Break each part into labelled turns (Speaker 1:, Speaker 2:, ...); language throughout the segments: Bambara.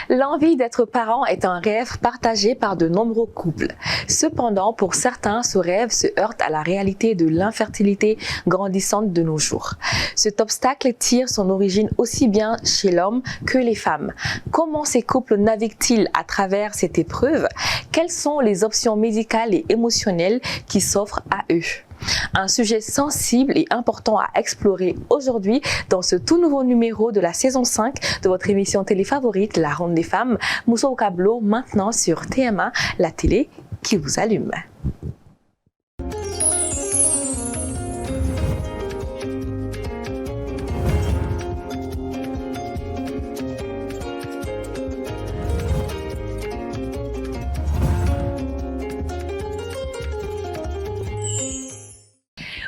Speaker 1: L'envie d'être parent est un rêve partagé par de nombreux couples. Cependant, pour certains, ce rêve se heurte à la réalité de l'infertilité grandissante de nos jours. Cet obstacle tire son origine aussi bien chez l'homme que les femmes. Comment ces couples naviguent-ils à travers cette épreuve? Quelles sont les options médicales et émotionnelles qui s'offrent à eux? Un sujet sensible et important à explorer aujourd'hui dans ce tout nouveau numéro de la saison 5 de votre émission télé favorite, La Ronde des Femmes. Moussa Okablo, maintenant sur TMA, la télé qui vous allume.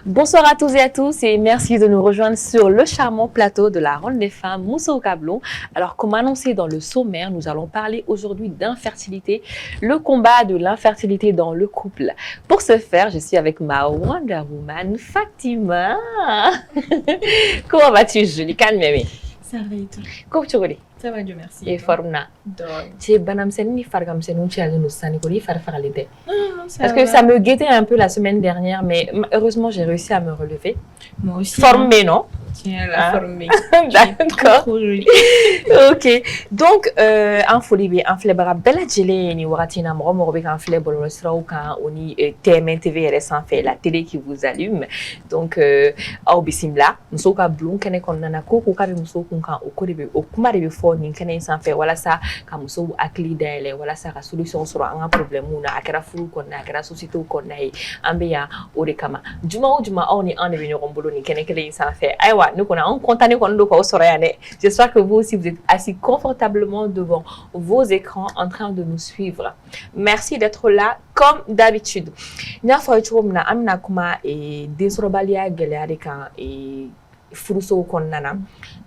Speaker 1: Bonsoir à tous et à tous et merci de nous rejoindre sur le charmant plateau de la Ronde des Femmes, Moussa Okablo. Alors, comme annoncé dans le sommaire, nous allons parler aujourd'hui d'infertilité, le combat de l'infertilité dans le couple. Pour ce faire, je suis avec ma Wonder Woman, Fatima. Comment vas-tu, Julie? Calme-moi.
Speaker 2: Ça va et tout?
Speaker 1: Comment tu vas?
Speaker 2: Ça va, Dieu merci.
Speaker 1: Et forme. Tu es banam sen ni fargam sen un challenge nous sani ko li farfaralité. Parce que ça me guettait un peu la semaine dernière, mais heureusement j'ai réussi à me relever.
Speaker 2: Moi aussi.
Speaker 1: Formée, non?
Speaker 2: Tiens, la formée.
Speaker 1: D'accord.
Speaker 2: Trop jolie.
Speaker 1: Ok. Donc, en folie, en flebara bella gelée ni waratina morobe en flebo le srau quand on y TMN TV RS fait la télé qui vous allume. Donc, au bisimla, nous ka blum kene kon nana ko ka be muso kun kan o ko de be o kuma de be fo ni kene san fait wala sa ka muso akli dele wala sa ka solution sur un problème na akara furu kon na akara société kon na ambe ya o de kama juma o juma on ni en devenu rombolo ni kene kele san fait aywa nous on content qu'on nous j'espère que vous aussi vous êtes assis confortablement devant vos écrans en train de nous suivre. Merci d'être là comme d'habitude. Nya fa chuo na amna kuma e desrobalia gelare kan e furuso konnana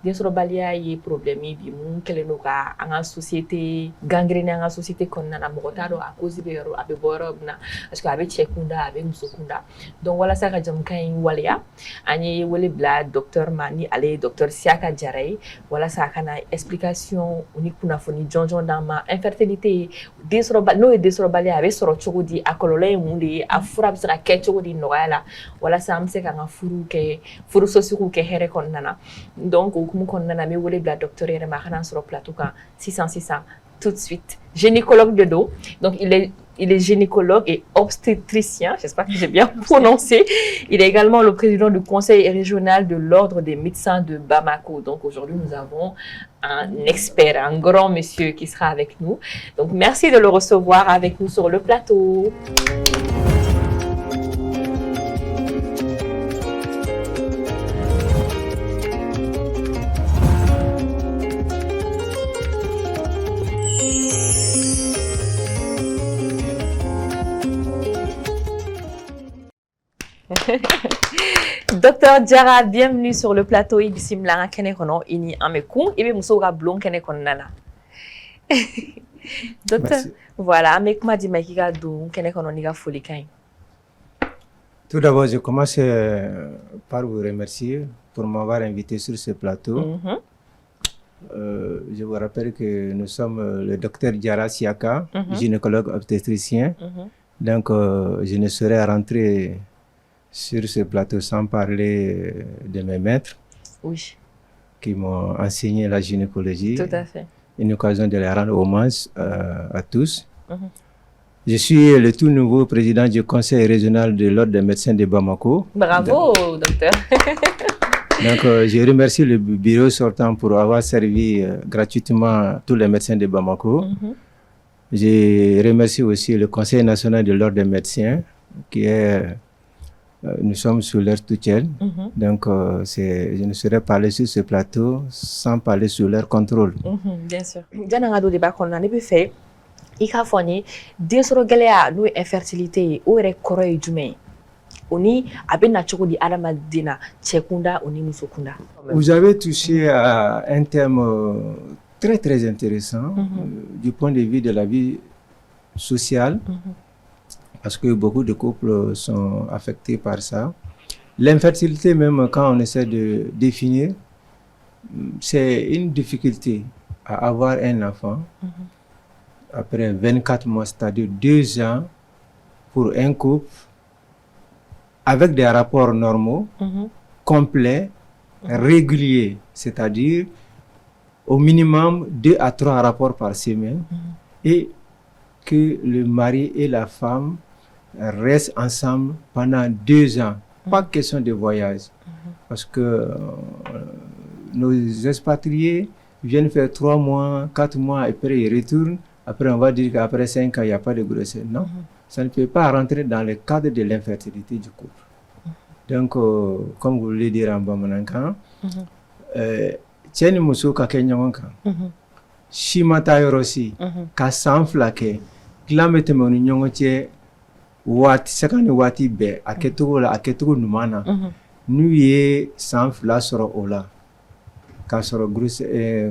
Speaker 1: desrobalia yi problème bi mun kele no ka anga société gangrène anga société konnana mogotaro a cause be yoro abe borobna parce que abe chekunda abe musokunda donc wala saka jam kan walia ani wole bla docteur mani ale docteur Siaka Jaray wala saka na explication unikuna foni jonjon dans ma infertilité desrobalia abe soro chogodi akolole mundi afura bisaka ke chogodi noyala wala samse kan furu ke furu sosiku ke here konnana donc comme konnana me wole bla docteur yere ma xana sur plateau kan 600 tout de suite gynécologue de dos donc il est gynécologue et obstétricien, j'espère que j'ai bien prononcé. Il est également le président du conseil régional de l'ordre des médecins de Bamako. Donc aujourd'hui, nous avons un expert, un grand monsieur qui sera avec nous. Donc merci de le recevoir avec nous sur le plateau. Docteur Diarra, bienvenue sur le plateau. Ibisimla kene kono ini ameku ibe musoga blon kene konana. Docteur, voilà, avec ma dit makiga dou kene kono niga folikai.
Speaker 3: Tout d'abord, je commence par vous remercier pour m'avoir invité sur ce plateau. Je vous rappelle que nous sommes le docteur Diarra Siaka, gynécologue obstétricien. Donc, je ne saurais rentrer sur ce plateau sans parler de mes maîtres qui m'ont enseigné la gynécologie.
Speaker 1: Tout à fait.
Speaker 3: Une occasion de les rendre hommage à tous. Je suis le tout nouveau président du conseil régional de l'ordre des médecins de Bamako.
Speaker 1: Bravo, docteur.
Speaker 3: Donc, je remercie le bureau sortant pour avoir servi gratuitement tous les médecins de Bamako. Je remercie aussi le conseil national de l'ordre des médecins qui est... nous sommes sous leur tutelle, donc je ne saurais parler sur ce plateau sans parler sous leur contrôle.
Speaker 1: Bien sûr. Jananga do débat qu'on a fait, il y a foni desoro galea no infertilité ou rekoroy jumé. Oni abena choko di adama dina chekunda oni musokunda.
Speaker 3: Vous avez touché à un thème très très intéressant du point de vue de la vie sociale. Parce que beaucoup de couples sont affectés par ça. L'infertilité, même quand on essaie de définir, c'est une difficulté à avoir un enfant après 24 mois, c'est-à-dire 2 ans pour un couple avec des rapports normaux, complets, réguliers, c'est-à-dire au minimum 2 à 3 rapports par semaine et que le mari et la femme restent ensemble pendant 2 ans. Pas question de voyage. Parce que nos expatriés viennent faire 3 mois, 4 mois et après ils retournent. Après, on va dire qu'après 5 ans, il n'y a pas de grossesse. Non, ça ne peut pas rentrer dans le cadre de l'infertilité du couple. Donc, comme vous voulez dire en Bamanankan, tiens, muso ka kɛ ɲɔgɔn kan si ma taa yɔrɔ si ka san 2 kɛ dilan bɛ tɛmɛ u ni ɲɔgɔn cɛ waati sanga ni waati bɛɛ a kɛcogo la a kɛcogo ɲuman na n'u ye san 2 sɔrɔ o la k'a sɔrɔ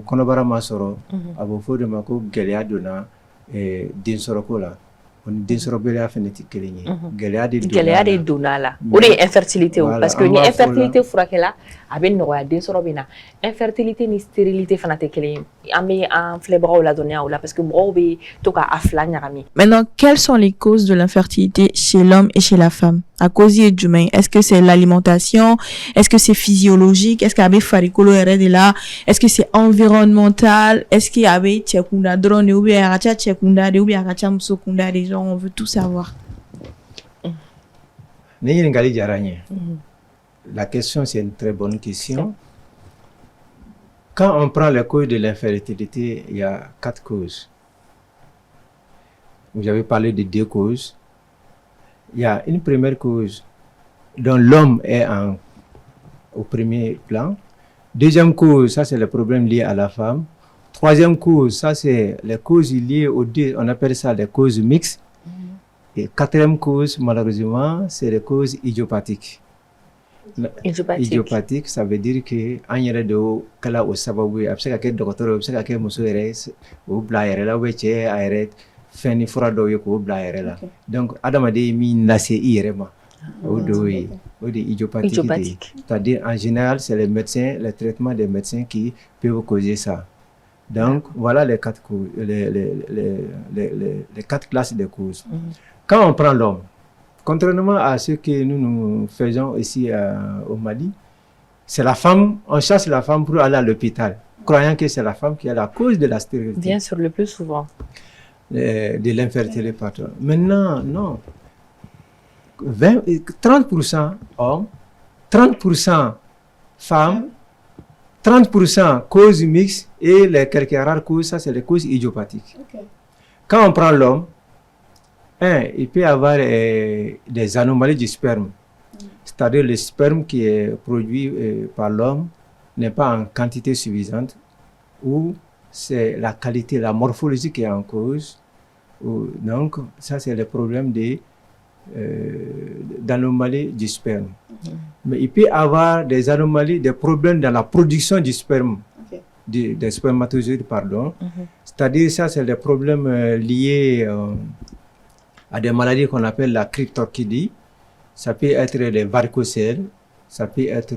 Speaker 3: kɔnɔbara ma sɔrɔ a bɛ fɔ o de ma ko gɛlɛya donna densɔrɔko la o ni densɔrɔbaliya fɛnɛ tɛ kelen ye
Speaker 1: gɛlɛya de donna la o de ye infertilité o parce que ni infertilité furakɛla a bɛ nɔgɔya densɔrɔ bɛ na infertilité ni stérilité fana tɛ kelen ye an bɛ an filɛbagaw ladɔnniya o la parce que mɔgɔw bɛ to k'a fila ɲagami.
Speaker 2: Maintenant, quelles sont les causes de l'infertilité chez l'homme et chez la femme? À cause du main, est-ce que c'est l'alimentation? Est-ce que c'est physiologique? Est-ce qu'il y avait faricolo de là? Est-ce que c'est environnemental? Est-ce qu'il y avait tchekunda drone ou bien aracha tchekunda ou bien aracha musokunda des gens? On veut tout savoir.
Speaker 3: La question, c'est une très bonne question. Quand on prend les causes de l'infertilité, il y a 4 causes. Vous avez parlé de 2 causes. Il y a une première cause dont l'homme est au premier plan. Deuxième cause, ça c'est le problème lié à la femme. Troisième cause, ça c'est les causes liées aux deux, on appelle ça les causes mixtes. Et quatrième cause, malheureusement, c'est les causes idiopathiques. Idiopathique, ça veut dire que an yɛrɛ de kala o sababu ye a bɛ se ka kɛ dɔgɔtɔrɔ ye a bɛ se ka kɛ muso yɛrɛ o bila a yɛrɛ la cɛ a yɛrɛ fɛn ni fura dɔw ye k'o bila a yɛrɛ la donc adamaden ye min lase i yɛrɛ ma o de idiopathique c'est-à-dire en général c'est les médecins, les traitements des médecins qui peuvent causer ça. Donc voilà les 4 causes, les 4 classes de causes. Quand on prend l'homme, contrairement à ce que nous faisons ici au Mali, c'est la femme, on chasse la femme pour aller à l'hôpital, croyant que c'est la femme qui est la cause de la stérilité.
Speaker 1: Bien sûr, le plus souvent.
Speaker 3: De l'infertilité partout. Maintenant, non. 30% hommes, 30% femmes, 30% causes mixtes et les quelques rares causes, ça c'est les causes idiopathiques. Quand on prend l'homme, il peut y avoir des anomalies du sperme. C'est-à-dire le sperme qui est produit par l'homme n'est pas en quantité suffisante ou c'est la qualité, la morphologie qui est en cause. Donc, ça c'est le problème d'anomalies du sperme. Mais il peut y avoir des anomalies, des problèmes dans la production du sperme, des spermatozoïdes, pardon. C'est-à-dire ça c'est des problèmes liés à des maladies qu'on appelle la cryptorchidie. Ça peut être les varicocèles, ça peut être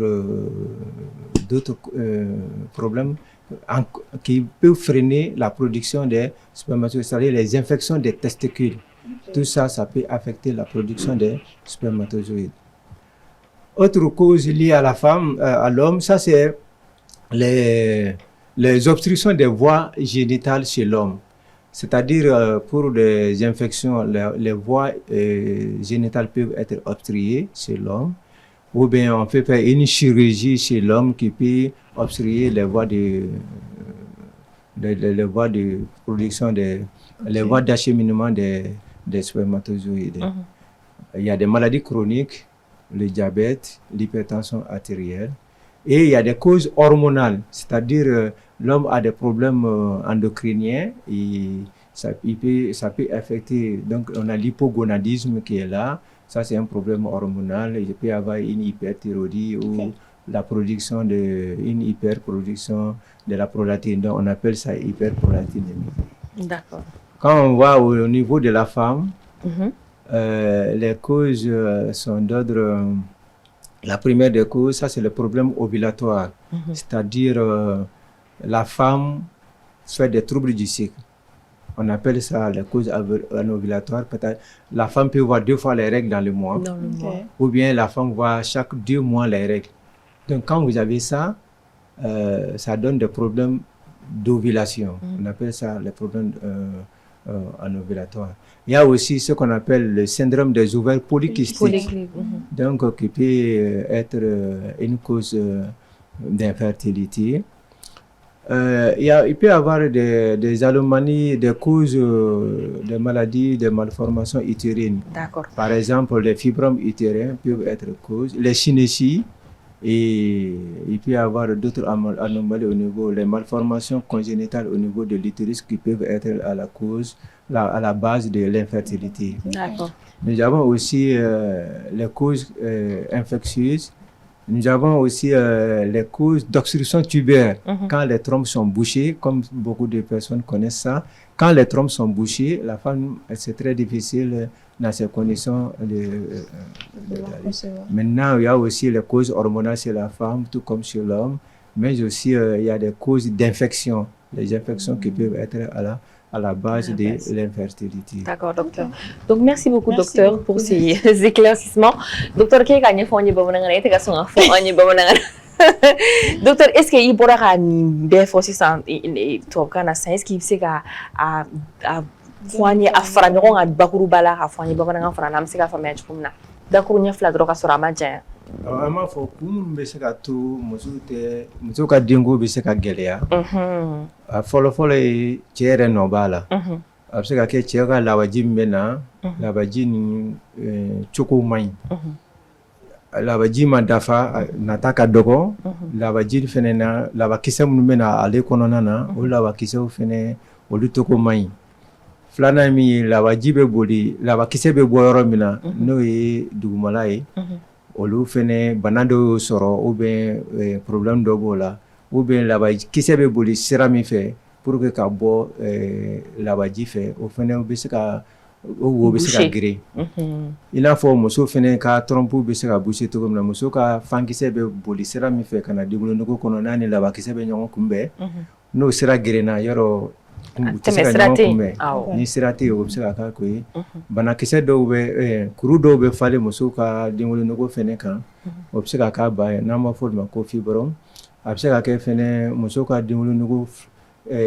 Speaker 3: d'autres problèmes qui peuvent freiner la production des spermatozoïdes, c'est-à-dire les infections des testicules. Tout ça, ça peut affecter la production des spermatozoïdes. Autre cause liée à la femme, à l'homme, ça c'est les obstructions des voies génitales chez l'homme. C'est-à-dire pour des infections, les voies génitales peuvent être obstruées chez l'homme, ou bien on peut faire une chirurgie chez l'homme qui peut obstruer les voies de production, les voies d'acheminement des spermatozoïdes. Il y a des maladies chroniques, le diabète, l'hypertension artérielle, et il y a des causes hormonales, c'est-à-dire l'homme a des problèmes endocriniens et ça peut affecter, donc on a l'hypogonadisme qui est là, ça c'est un problème hormonal, il peut y avoir une hyperthyroïdie ou une hyperproduction de la prolatine, donc on appelle ça hyperprolatinémie.
Speaker 1: D'accord.
Speaker 3: Quand on va au niveau de la femme, les causes sont d'ordre... La première des causes, ça c'est le problème ovulatoire, c'est-à-dire la femme faire des troubles du cycle. On appelle ça les causes anovulatoires. Peut-être la femme peut voir 2 fois les règles dans le mois. Ou bien la femme voit chaque 2 mois les règles. Donc quand vous avez ça, ça donne des problèmes d'ovulation. On appelle ça les problèmes anovulatoires. Il y a aussi ce qu'on appelle le syndrome des ovaires polykystiques. Donc qui peut être une cause d'infertilité. Il peut y avoir des anomalies, des causes de maladies, de malformations utérines.
Speaker 1: D'accord.
Speaker 3: Par exemple, les fibromes utérins peuvent être cause, les synéchies, et il peut y avoir d'autres anomalies au niveau, les malformations congénitales au niveau de l'utérus qui peuvent être à la base de l'infertilité.
Speaker 1: D'accord.
Speaker 3: Nous avons aussi les causes infectieuses. Nous avons aussi les causes d'obstruction tubaire. Quand les trompes sont bouchées, comme beaucoup de personnes connaissent ça, quand les trompes sont bouchées, la femme, c'est très difficile dans ces conditions Maintenant, il y a aussi les causes hormonales chez la femme, tout comme chez l'homme, mais aussi il y a des causes d'infection, les infections qui peuvent être à la base de l'infertilité.
Speaker 1: D'accord, docteur. Donc, merci beaucoup, docteur, pour ces éclaircissements. Docteur, qu'est-ce que vous avez docteur, est-ce que il pourra bien forcer ça est-ce qu'il sait qu'à foigner à franiron à bakuru bala à foigner babananga franam c'est qu'à famille chumna d'accord nya fla droga sura maja
Speaker 3: ama fo kumun be se ka to muso ka dingo be se ka geleya a folo chere no bala a se ka ke chere la waji mena la waji ni choko mai la waji ma dafa nataka dogo la waji fenena la wakise mun mena ale konona na o la wakise fene o lutoko mai flana mi la wajibe boli la wakise be boyoro mina no yi dugumala yi olu fene banado soro ou bien problème do bola ou bien la wakise be boli sira mi fe pour que ka bo la waji fe o fene be se ka o be se ka gire ina fo muso fene ka trompe be se ka boucher to comme la muso ka fankise be boli sira mi fe kana digulo no ko kono nani la wakise be nyongo kumbe no sira gire na yoro ni sirate o se ka ko yi bana kise do be kuru do be fale muso ka dingolo no ko fene kan o se ka ba na ma fo ma ko fibrom a se ka ke fene muso ka dingolo no ko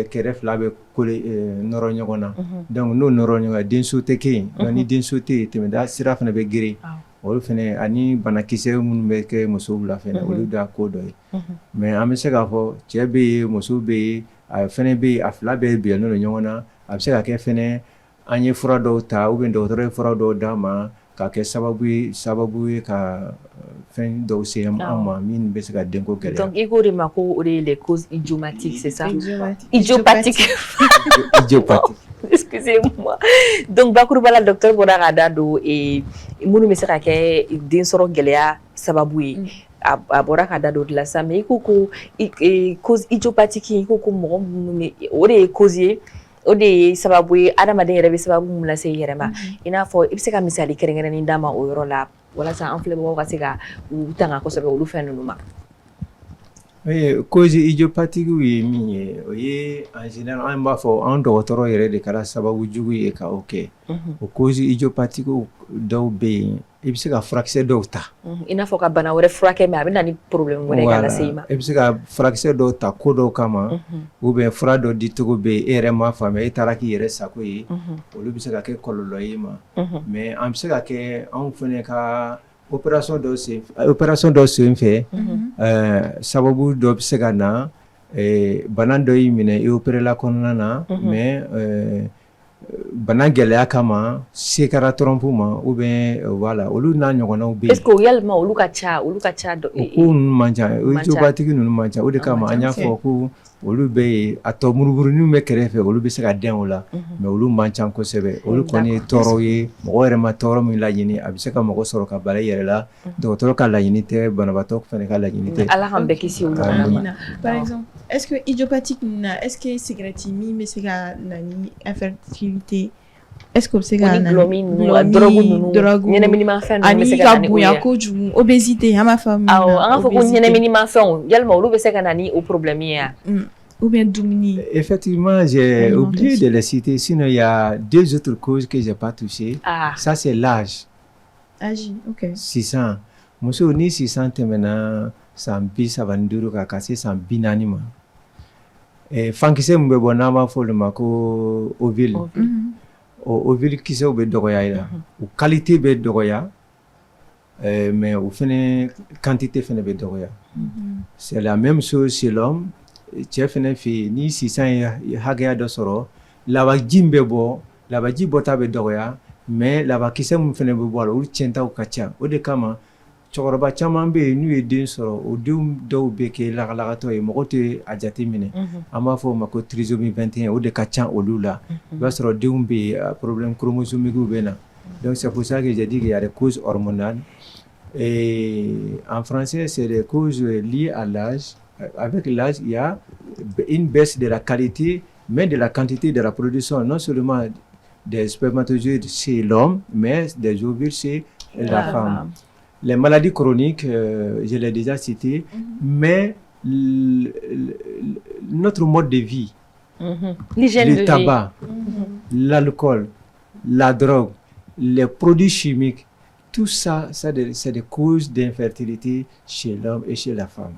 Speaker 3: kere fla be ko noro nyogona donc no noro nyoga din sote ke ni din sote te me da sira fene be giri o fene ani bana kise mun be ke muso la fene o da ko do mais am se ka fo chebe muso be a fene be a fla be be no nyona a se ka ke fene anye fura do ta ou bien do fura do dama ka ke sababu ka fen do se amma min be se ka denko gele
Speaker 1: donc iko de mako les causes idiomatiques c'est ça idiopathique excusez-moi donc bakuru bala docteur Boragada do et munu be se ka ke den soro geleya sababu a bora ka da do la sa mais iko cause idiopathique iko ko mo o de causier o de sababu adama de yɛrɛ sababu mun lase yɛrɛ ma ina fɔ i bɛ se ka misali kɛrɛnkɛrɛnnen d'a ma o yɔrɔ la walasa an filɛbagaw ka se ka u tanga kosɛbɛ olu fɛn ninnu ma.
Speaker 3: Cause idiopathique ye min ye o ye en général an b'a fɔ an dɔgɔtɔrɔ yɛrɛ de kɛra sababu jugu ye ka o kɛ o cause idiopathique dɔw bɛ yen i bɛ se ka furakisɛ dɔw ta
Speaker 1: i n'a fɔ ka bana wɛrɛ furakɛ mais a bɛ na ni problème wɛrɛ ka lase i ma
Speaker 3: i bɛ se ka furakisɛ dɔw ta ko dɔw kama ou bien fura dɔ di cogo bɛ yen e yɛrɛ m'a faamuya e taara k'i yɛrɛ sago ye olu bɛ se ka kɛ kɔlɔlɔ ye ma mais an bɛ se ka kɛ anw fana ka opération dɔ sen fɛ sababu dɔ bɛ se ka na bana dɔ y'i minɛ i opérela kɔnɔna na mais bana gɛlɛya kama se kɛra trompe ma ou bien voilà olu n'a ɲɔgɔnnaw bɛ yen
Speaker 1: est-ce que yalima olu ka ca ko
Speaker 3: ninnu man ca idiopathique ninnu man ca o de kama an y'a fɔ ko olu bɛ yen a tɔ muruburuninw bɛ kɛrɛfɛ olu bɛ se ka den o la mais olu man ca kosɛbɛ olu kɔni ye tɔɔrɔ ye mɔgɔ yɛrɛ ma tɔɔrɔ min laɲini a bɛ se ka mɔgɔ sɔrɔ ka bala i yɛrɛ la dɔgɔtɔrɔ ka laɲini tɛ banabaatɔ fana ka laɲini tɛ
Speaker 1: ala k'an bɛɛ kisi olu ma.
Speaker 2: Par exemple, est-ce que idiopathique est-ce que cigarette mi bɛ se ka na ni infertilité est-ce que bɛ se ka na ni drogue
Speaker 1: ɲɛnɛminimafɛn
Speaker 2: ninnu bɛ se ka na ni o ye ani ka bonya kojugu obésité an b'a fɔ min ma
Speaker 1: awɔ an k'a fɔ ko ɲɛnɛminimafɛnw yalima olu bɛ se ka na ni o problème ye wa
Speaker 2: ou bien Doumini?
Speaker 3: Effectivement, j'ai oublié de les citer. Sinon, il y a 2 autres causes que je n'ai pas touchées. Ça, c'est l'âge.
Speaker 2: Âge, ok.
Speaker 3: 600. Muso ni 600 temena sambi savanduru kakase sambi nanima. Fankise mbe bonama fo le mako ovile. Ovile kise obe dogoya ila. Ou qualité be dogoya. Mais au fin quantité fene be dogoya. C'est la même chose chez l'homme. Chef fene fi ni 600 hagaya do soro. Laba jimbe bo, laba jibota be dogoya. Mais laba kise mu fene be bo ala ul tienta o kacha. O de kama chokoroba chaman be nu e den soro o dum do be ke la to e mogote ajati mine. Ama fo mako trisomie 21 o de kacha o lula. Ba soro dum be problème chromosomique ou bena. Donc c'est pour ça que j'ai dit qu'il y a des causes hormonales. Et en français, c'est des causes liées à l'âge. Avec l'âge, il y a une baisse de la qualité, mais de la quantité de la production, non seulement des spermatozoïdes chez l'homme, mais des ovules chez la femme. Les maladies chroniques, je l'ai déjà cité, mais notre mode de vie, le tabac, l'alcool, la drogue, les produits chimiques, tout ça, c'est des causes d'infertilité chez l'homme et chez la femme.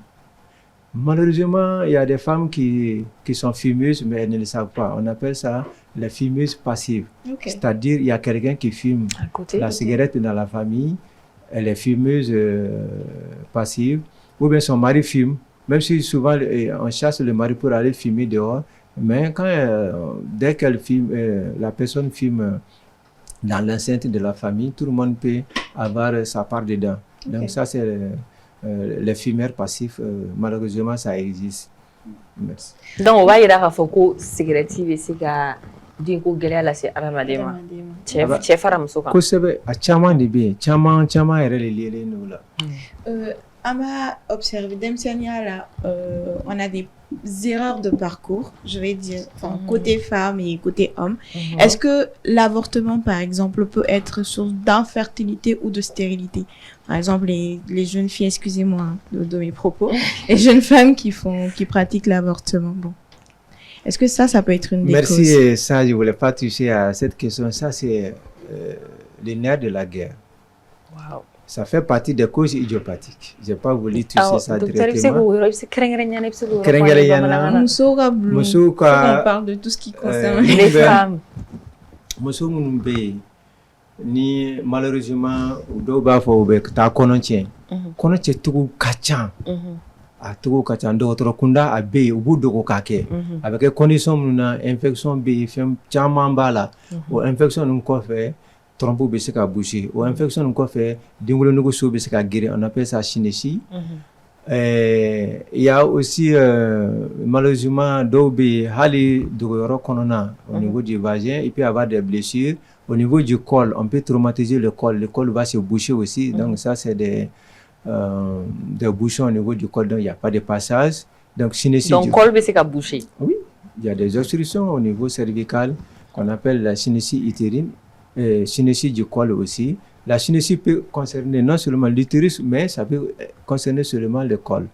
Speaker 3: Malheureusement, il y a des femmes qui sont fumeuses, mais elles ne le savent pas. On appelle ça les fumeuses passives. C'est-à-dire, il y a quelqu'un qui fume la cigarette dans la famille, elle est fumeuse passive, ou bien son mari fume, même si souvent on chasse le mari pour aller fumer dehors, mais dès qu'elle fume, la personne fume dans l'enceinte de la famille, tout le monde peut avoir sa part dedans. Donc ça, c'est les fumeurs passifs. Malheureusement, ça existe. Merci.
Speaker 1: Donc, on va y aller à Foko, cigarette, c'est que dinko gele la se aramadema chef faram soka
Speaker 3: ko sebe a chama de be chama ere le no la
Speaker 2: ama observé là on a des erreurs de parcours, je vais dire, côté femme et côté homme. Est-ce que l'avortement, par exemple, peut être source d'infertilité ou de stérilité? Par exemple, les jeunes filles, excusez-moi de mes propos, les jeunes femmes qui pratiquent l'avortement. Bon. Est-ce que ça peut être une des causes?
Speaker 3: Merci, ça, je voulais pas toucher à cette question. Ça, c'est les nerfs de la guerre.
Speaker 1: Wow.
Speaker 3: Ça fait partie des causes idiopathiques. Je n'ai pas voulu toucher ça directement.
Speaker 2: On parle de tout ce qui concerne
Speaker 1: les femmes.
Speaker 3: Ni malheureusement, do ba fo be ta konontien. Konontien tugu kacha. A tugu kacha ndo tro kunda abe ubu dogo kake. Avec condition na infection be fem chama mbala. O infection nko fait trompe be se ka boucher. O infection nko fait dingolo nugo so be se ka guérir. On appelle ça chinésie. Il y a aussi malheureusement do be hali dogo konona au niveau du vagin, il peut y avoir des blessures. Au niveau du col, on peut traumatiser le col va se boucher aussi. Donc ça, c'est des bouchons au niveau du col, donc il n'y a pas de passage. Donc
Speaker 1: le col va se boucher.
Speaker 3: Oui, il y a des obstructions au niveau cervical qu'on appelle la synétie utérine, synétie du col aussi. La synétie peut concerner non seulement l'utérus, mais ça peut concerner seulement le col.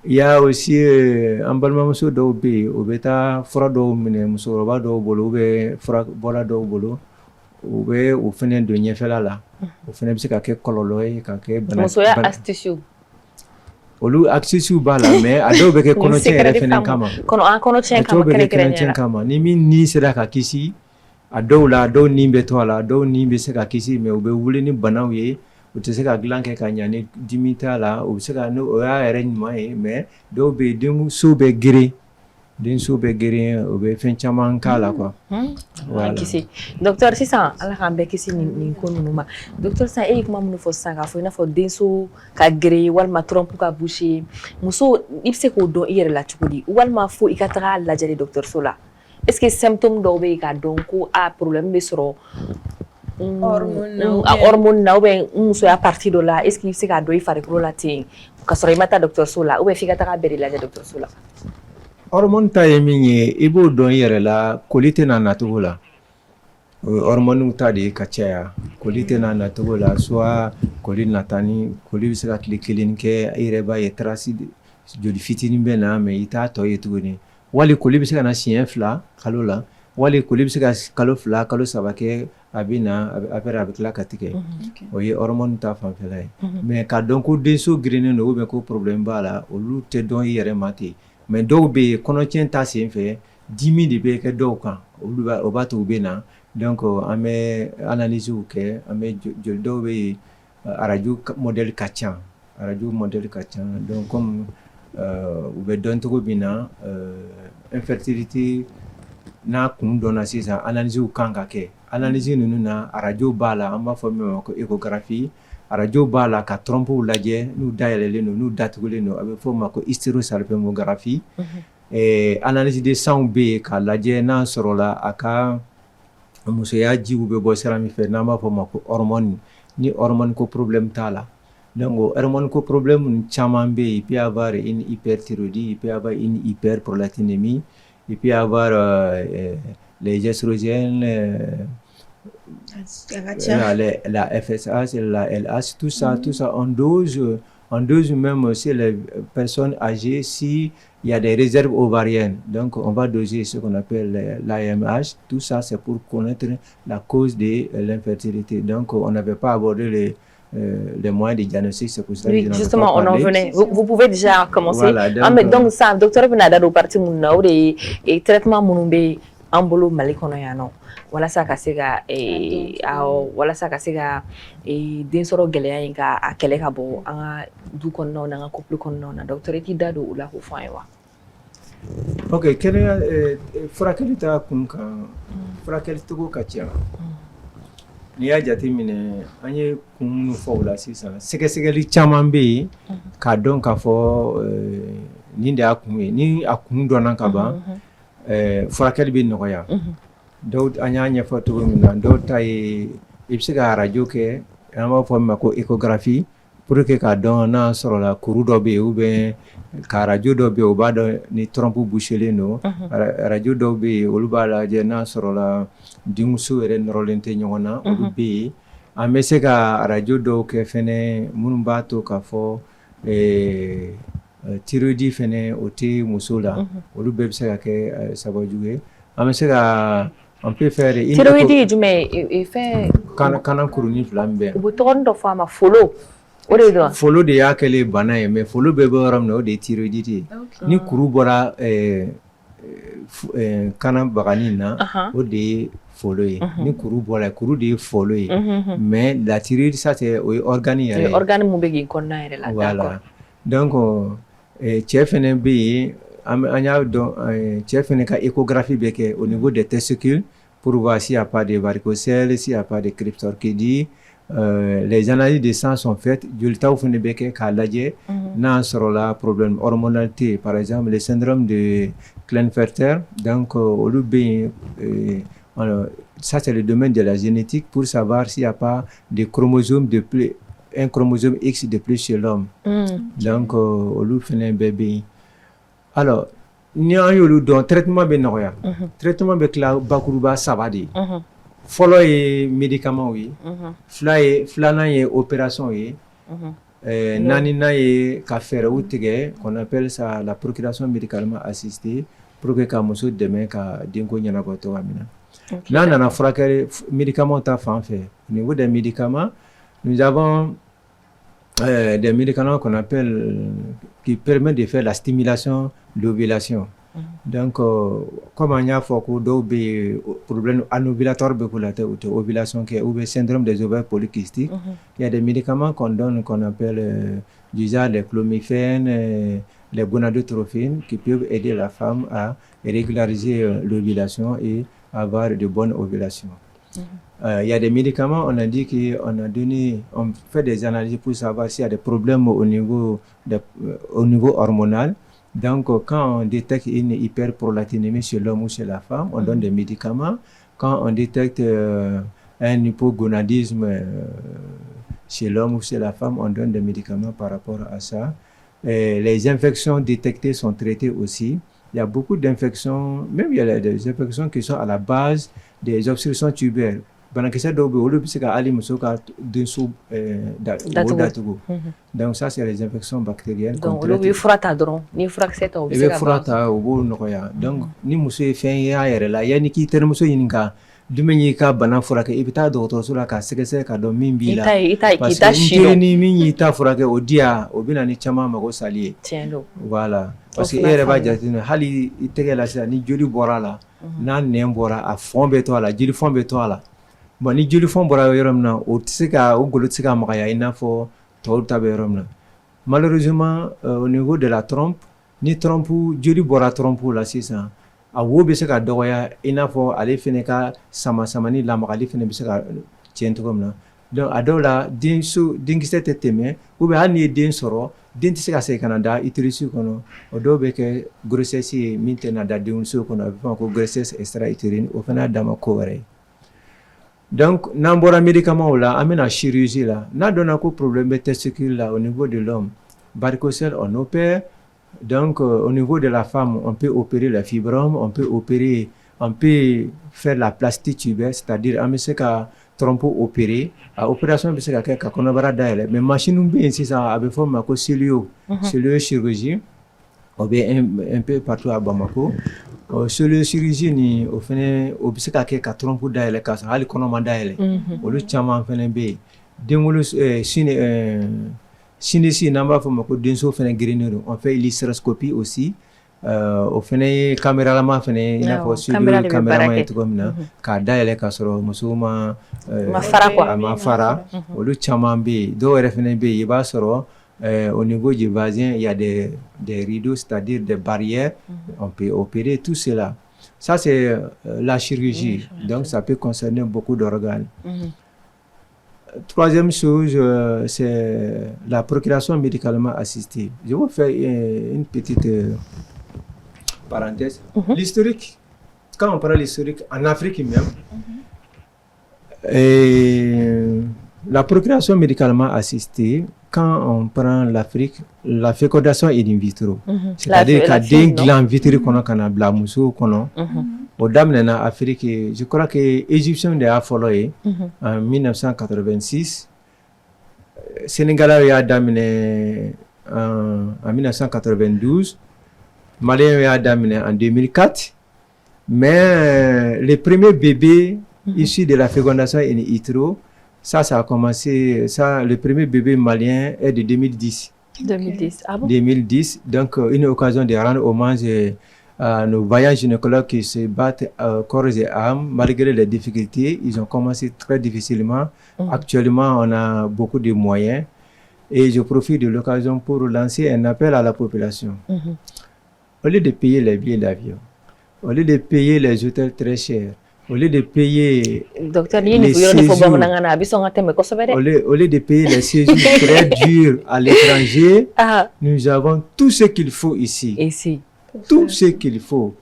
Speaker 3: Il y a aussi un balmamuso do be obeta fura do mine muso roba do bolo be fura bola do bolo obe o fenen do nyefela la o fenen bi se ka ke kololo e ka ke bana
Speaker 1: muso ya astucieux
Speaker 3: olu astucieux bala mais ado be ke kono chen fenen kama
Speaker 1: kono chen
Speaker 3: kama ni min ni sera ka kisi ado la do nimbe to la do nimbe se ka kisi mais obe wule ni bana ye o te se ka glan ke ka nyane dimita la o se ka no o ya renma e mais do be dem so be gere den so be gere o be fen chaman kala quoi
Speaker 1: voilà kisi docteur c'est ça ala kambe kisi ni ko numa docteur ça e kuma mun fo sanga fo na fo den so ka gere wal ma trompe ka boucher muso ipse ko do ire la chukudi wal ma fo ikatara la jare docteur sola est-ce que symptôme do be ka donc a problème be soro hormone na ou bien muso ya partie de là est-ce qu'il se ka do i fare ko la tin ka soro mata docteur sola ou bien fika ta beri la docteur sola
Speaker 3: hormone ta yeminye ibo don yere la kolite na natugola hormone ta de ka caya kolite na natugola soit koline natani koli se ka clinique ire ba ye traci joli fitinin bɛ na mais i t'a tɔ ye tuguni wali koli bɛ se ka na siɲɛ 2 kalo la wali koli bɛ se ka kalo 2 kalo 3 kɛ a bɛ na après a bɛ tila ka tigɛ o ye hormone ta fanfɛla ye mais ka dɔn ko denso girinnen don ou bien ko problème b'a la olu tɛ dɔn i yɛrɛ ma ten mais dɔw bɛ yen kɔnɔtiɲɛ ta sen fɛ dimi de bɛ kɛ dɔw kan o b'a to u bɛ na donc an bɛ analyse kɛ an bɛ joli dɔw bɛ yen radio modèle ka ca donc comme u bɛ dɔn cogo min na infertilité n'a kun dɔnna sisan analyse kan ka kɛ analyse ninnu na radio b'a la an b'a fɔ min ma ko échographie radio b'a la ka trompe lajɛ n'u dayɛlɛlen don n'u datugulen don a bɛ fɔ o ma ko hysterosalpingographie analyse de sang bɛ yen k'a lajɛ n'a sɔrɔla a ka musoya jiw bɛ bɔ sira min fɛ n'an b'a fɔ o ma ko hormone ni hormone ko problème t'a la donc hormone ko problème caman bɛ yen il peut y avoir une hyperthyroïdie il peut y avoir une hyperprolactinémie il peut y avoir les estrogènes la FSH la LH tout ça en dose même chez les personnes âgées si il y a des réserves ovariennes donc on va doser ce qu'on appelle l'AMH tout ça c'est pour connaître la cause de l'infertilité donc on n'avait pas abordé les moyens de diagnostic, c'est pour ça
Speaker 1: oui, justement, on en venait. Vous pouvez déjà commencer. Voilà, donc ça, docteur Benada do parti munna o de traitement munun be ambolo malikono yano. Wala sa ka se ka wala sa ka se ka den sɔrɔ gɛlɛya in ka a kɛlɛ ka bɔ an ka du kɔnɔnaw na an ka couple kɔnɔnaw na docteur i t'i da don o la k'o fɔ an ye wa?
Speaker 3: Ok, kɛnɛya furakɛli ta kun kan furakɛli cogo ka ca. N'i y'a jateminɛ an ye kun minnu fɔ o la sisan sɛgɛsɛgɛli caman bɛ yen k'a dɔn k'a fɔ nin de y'a kun ye ni a kun dɔnna ka ban furakɛli bɛ nɔgɔya dɔw an y'a ɲɛfɔ cogo min na dɔw ta ye i bɛ se ka arajo kɛ an b'a fɔ min ma ko échographie pour que k'a dɔn n'a sɔrɔla kuru dɔ bɛ yen ou bien ka arajo dɔ bɛ yen o b'a dɔn ni trompe bouchelen don arajo dɔw bɛ yen olu b'a lajɛ n'a sɔrɔla denmuso yɛrɛ nɔrɔlen tɛ ɲɔgɔn na olu bɛ yen an bɛ se ka arajo dɔw kɛ fɛnɛ minnu b'a to k'a fɔ thyroïde fɛnɛ o tɛ muso la olu bɛɛ bɛ se ka kɛ sababu ye an bɛ se ka on peut faire
Speaker 1: thyroïde ye jumɛn ye fɛn
Speaker 3: kana kurunin 2 min bɛ
Speaker 1: u bɛ tɔgɔnin dɔ fɔ a ma folo o de don
Speaker 3: folo de y'a kɛlen bana ye mais folo bɛɛ bɛ yɔrɔ min na o de ye thyroïde ye ni kuru bɔra kana baganin na o de ye folo ye ni kuru bɔra kuru de ye folo ye mais la thyroïde ça c'est o ye organe yɛrɛ ye
Speaker 1: organe mun bɛ k'i kɔnɔna yɛrɛ la
Speaker 3: voilà donc cɛ fɛnɛ bɛ yen an y'a dɔn cɛ fɛnɛ ka échographie bɛ kɛ au niveau des testicules pour voir s'il y a pas de varicocèle s'il y a pas de cryptorchidie les analyses de sang sont faites jolitaw fɛnɛ bɛ kɛ k'a lajɛ n'a sɔrɔla problème hormonalité par exemple le syndrome de Klinefelter donc olu bɛ yen ça c'est le domaine de la génétique pour savoir s'il y a pas de chromosome de plus un chromosome X de plus chez l'homme donc olu fɛnɛ bɛɛ bɛ yen alors ni an y'olu dɔn traitement bɛ nɔgɔya traitement bɛ tila bakuruba 3 de ye fɔlɔ ye médicament ye filanan ye opération ye naaninan ye ka fɛɛrɛw tigɛ qu'on appelle ça la procuration médicalement assistée pour que ka muso dɛmɛ ka denko ɲɛnabɔ cogoya min na n'an nana furakɛli médicament ta fan fɛ au niveau des médicaments nous avons des médicaments qu'on appelle qui permettent de faire la stimulation de l'ovulation. Donc, comme on a fait des problèmes anovulatoires pour la ovulation ou le syndrome des ovaires polykystiques, il y a des médicaments qu'on donne qu'on appelle du genre les clomifènes, les gonadotrophines qui peuvent aider la femme à régulariser l'ovulation et avoir de bonnes ovulations. Il y a des médicaments, on a dit on fait des analyses pour savoir s'il y a des problèmes au niveau hormonal. Donc, quand on détecte une hyperprolactinémie chez l'homme ou chez la femme, on donne des médicaments. Quand on détecte un hypogonadisme chez l'homme ou chez la femme, on donne des médicaments par rapport à ça. Et les infections détectées sont traitées aussi. Il y a beaucoup d'infections, même il y a des infections qui sont à la base des obstructions tubaires. banakisɛ dɔw bɛ yen olu bɛ se ka hali muso ka denso datugu donc ça c'est les infections bactériennes
Speaker 1: donc olu bɛ fura ta dɔrɔn ni furakisɛ ta o bɛ se ka ban.
Speaker 3: I bɛ fura ta o b'o nɔgɔya donc ni muso ye fɛn ye a yɛrɛ la yanni k'i terimuso ɲininka jumɛn y'i ka bana furakɛ i bɛ taa dɔgɔtɔrɔso la k'a sɛgɛsɛgɛ ka dɔn min b'i la parce que n teri ni min y'i ta furakɛ o di yan o bɛ na ni caman mago sali ye.
Speaker 1: Tiɲɛ don.
Speaker 3: Voilà parce que e yɛrɛ b'a jateminɛ hali i tɛgɛ la sisan ni joli bɔra a la n'a nɛn bɔra a fɔn bɛ to a la jelifɔn bɛ to a la bon ni jelifɔn bɔra yɔrɔ min na o tɛ se ka o golo tɛ se ka magaya i n'a fɔ tɔw ta bɛ yɔrɔ min na malheureusement au niveau de la trompe ni trompe joli bɔra trompe la sisan a wo bɛ se ka dɔgɔya i n'a fɔ ale fana ka sama-samani lamagali fana bɛ se ka tiɲɛ cogo min na donc a dɔw la denkisɛ tɛ tɛmɛ ou bien hali n'i ye den sɔrɔ den tɛ se ka segin ka na da utérus kɔnɔ o dɔw bɛ kɛ grossesse ye min tɛ na da denmuso kɔnɔ a bɛ fɔ ko grossesse extra-utérine o fana y'a dama ko wɛrɛ ye donc n'an bɔra médicament la an bɛna chirurgie la n'a dɔnna ko problème bɛ testicule la au niveau de l'homme varicocèle on opère. Donc, au niveau de la femme, on peut opérer la fibrome, on peut faire la plastie tubaire, c'est-à-dire on peut se ka trompe opérer. À opération, on peut se ka kɔnɔbara dayɛlɛ. Mais machine bɛ yen sisan a bɛ fɔ o ma ko cellulio chirurgie. O bɛ un peu partout à Bamako. Cellulio chirurgie ni o fɛnɛ o bɛ se ka kɛ ka trompe dayɛlɛ ka sɔrɔ hali kɔnɔ ma dayɛlɛ. Olu caman fɛnɛ bɛ yen. Denwolo sinisi n'an b'a fɔ o ma ko denso fɛnɛ girinnen don on fait l'hystéroscopie aussi o fɛnɛ ye caméralama fɛnɛ i n'a fɔ studio camérama ye cogo min na k'a dayɛlɛ k'a sɔrɔ muso ma fara olu caman bɛ yen dɔw yɛrɛ fɛnɛ bɛ yen i b'a sɔrɔ au niveau du vagin il y a des rideaux c'est-à-dire des barrières on peut opérer tout cela ça c'est la chirurgie donc ça peut concerner beaucoup d'organes. Troisième chose, c'est la procuration médicalement assistée. Je vais faire une petite parenthèse. L'historique, quand on parle l'historique, en Afrique même, la procuration médicalement assistée, quand on prend l'Afrique, la fécondation est in vitro. C'est-à-dire qu'à des glands vitrés qu'on a kana bla muso kono. Au daminɛna Afrique, je crois que Égyptien de a fɔlɔ en 1986. Sénégalais y'a daminɛ en 1992. Malien y'a daminɛ en 2004. Mais les premiers bébés issus de la fécondation in vitro, ça a commencé, le premier bébé malien est de 2010.
Speaker 1: 2010, ah bon?
Speaker 3: 2010, donc une occasion de rendre hommage à nos vaillants gynécologues qui se battent corps et âme malgré les difficultés. Ils ont commencé très difficilement. Actuellement, on a beaucoup de moyens. Et je profite de l'occasion pour lancer un appel à la population. Au lieu de payer les billets d'avion, au lieu de payer les hôtels très chers, au lieu de payer les séjours, au lieu de payer les séjours très durs à l'étranger, nous avons tout ce qu'il faut ici. Tout ce qu'il faut.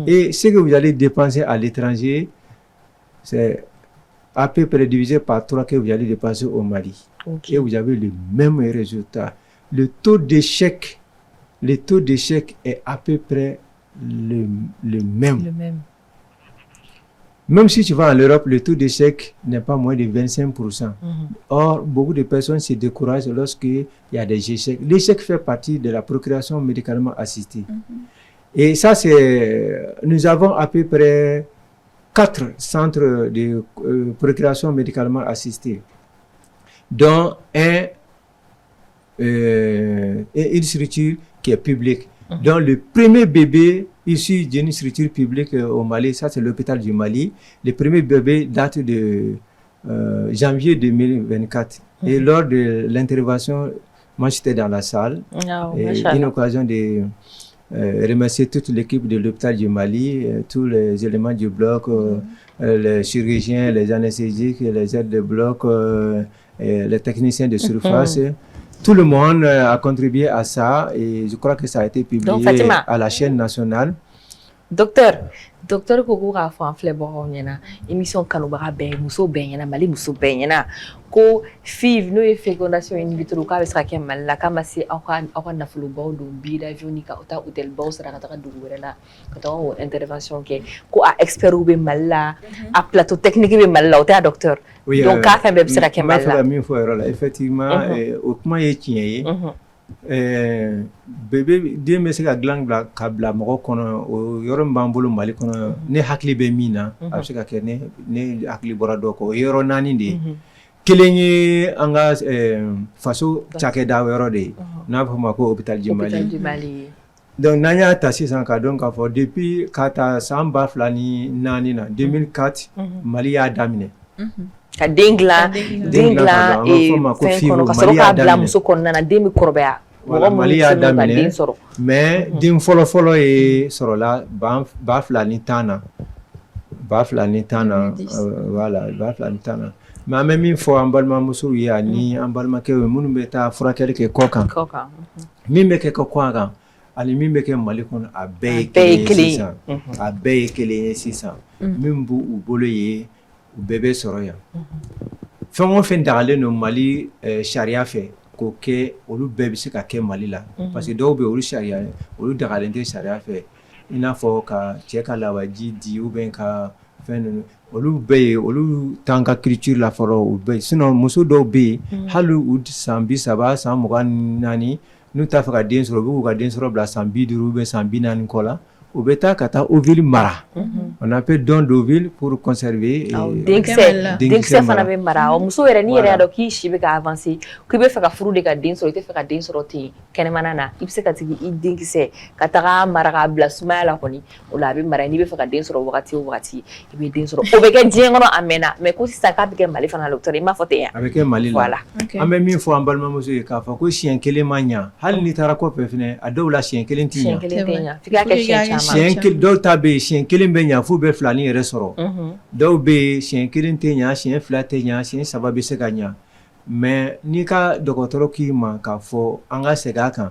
Speaker 3: Et ce que vous allez dépenser à l'étranger, c'est à peu près divisé par 3 que vous allez dépenser au Mali. Et vous avez le même résultat. Le taux d'échec est à peu près le même. Même si tu vas en Europe, le taux d'échec n'est pas moins de 25%. Or, beaucoup de personnes se découragent lorsqu'il y a des échecs. L'échec fait partie de la procuration médicalement assistée. Et ça, nous avons à peu près 4 centres de procuration médicalement assistée, dont une structure qui est publique. Donc, le premier bébé issu d'une structure publique au Mali, ça c'est l'hôpital du Mali. Le premier bébé date de janvier 2024. Et lors de l'intervention, moi j'étais dans la salle. Une occasion de remercier toute l'équipe de l'hôpital du Mali, tous les éléments du bloc, les chirurgiens, les anesthésiques, les aides de bloc, les techniciens de surface. Tout le monde a contribué à ça et je crois que ça a été publié à la chaîne nationale.
Speaker 1: Docteur, Docteur ko k'a fɔ an filɛbagaw ɲɛna émission kanubaga bɛɛ muso bɛɛ ɲɛna Mali muso bɛɛ ɲɛna ko FIV n'o ye fécondation in vitro k'a bɛ se ka kɛ Mali la k'a ma se aw ka nafolobaw don billet d'avion ni ka taa hôtel baw sara ka taga dugu wɛrɛ la ka taga o intervention kɛ ko a expert bɛ Mali la a plateau technique bɛ Mali la o tɛ a docteur donc k'a fɛn bɛɛ bɛ se ka kɛ Mali la.
Speaker 3: N b'a fɛ ka min fɔ o yɔrɔ la effectivement o kuma ye tiɲɛ ye. Bébé den bɛ se ka dilan ka bila mɔgɔ kɔnɔ o yɔrɔ min b'an bolo Mali kɔnɔ ne hakili bɛ min na a bɛ se ka kɛ ne hakili bɔra dɔ kɔ o ye yɔrɔ 4 de ye kelen ye an ka faso cakɛda yɔrɔ de ye n'a bɛ fɔ o ma ko hôpital du Mali donc n'an y'a ta sisan ka dɔn k'a fɔ depuis ka taa san 2004 na 2004 Mali y'a daminɛ
Speaker 1: ka den dilan fɛn kɔnɔ ka sɔrɔ k'a bila muso kɔnɔna na den bɛ kɔrɔbaya
Speaker 3: Mali y'a daminɛ mais den fɔlɔ ye sɔrɔla 2010 na voilà 2010 na mais an bɛ min fɔ an balimamusow ye ani an balimakɛw ye minnu bɛ taa furakɛli kɛ kɔ kan min bɛ kɛ kɔ kan ani min bɛ kɛ Mali kɔnɔ a bɛɛ ye kelen ye sisan min b'u bolo ye u bɛɛ bɛ sɔrɔ yan fɛn o fɛn dagalen don Mali sariya fɛ k'o kɛ olu bɛɛ bɛ se ka kɛ Mali la parce que dɔw bɛ olu dagalen tɛ sariya fɛ i n'a fɔ ka cɛ ka lawaji di ou bien ka fɛn ninnu olu bɛɛ ye olu t'an ka culture la fɔlɔ u bɛɛ sinon muso dɔw bɛ yen hali u san 30 san 24 n'u t'a fɛ ka den sɔrɔ u bɛ k'u ka den sɔrɔ bila san 50 ou bien san 40 kɔ la u bɛ taa ka taa ovule mara on appelle don d'ovule pour conserver
Speaker 1: denkisɛ fana bɛ mara muso yɛrɛ n'i yɛrɛ y'a dɔn k'i si bɛ ka avancer k'i bɛ fɛ ka furu de ka den sɔrɔ i tɛ fɛ ka den sɔrɔ ten kɛnɛmana na i bɛ se ka tigi i denkisɛ ka taga mara k'a bila sumaya la kɔni o la a bɛ mara n'i bɛ fɛ ka den sɔrɔ wagati o wagati i bɛ den sɔrɔ o bɛ kɛ diɲɛ kɔnɔ a mɛnna mais ko sisan k'a bɛ kɛ Mali fana la docteur i m'a fɔ ten yan
Speaker 3: a bɛ kɛ Mali la an bɛ min fɔ an balimamuso ye k'a fɔ ko siɲɛ 1 ma ɲɛ hali n'i taara kɔfɛ fɛnɛ a dɔw la siɲɛ 1 tɛ ɲɛ
Speaker 1: f'i ka kɛ siɲɛ caman
Speaker 3: dɔw ta bɛ yen siɲɛ 1 bɛ ɲɛ f'u bɛ 2 yɛrɛ sɔrɔ dɔw bɛ yen siɲɛ 1 tɛ ɲɛ siɲɛ 2 tɛ ɲɛ siɲɛ 3 bɛ se ka ɲɛ mais n'i ka dɔgɔtɔrɔ k'i ma k'a fɔ an ka segin a kan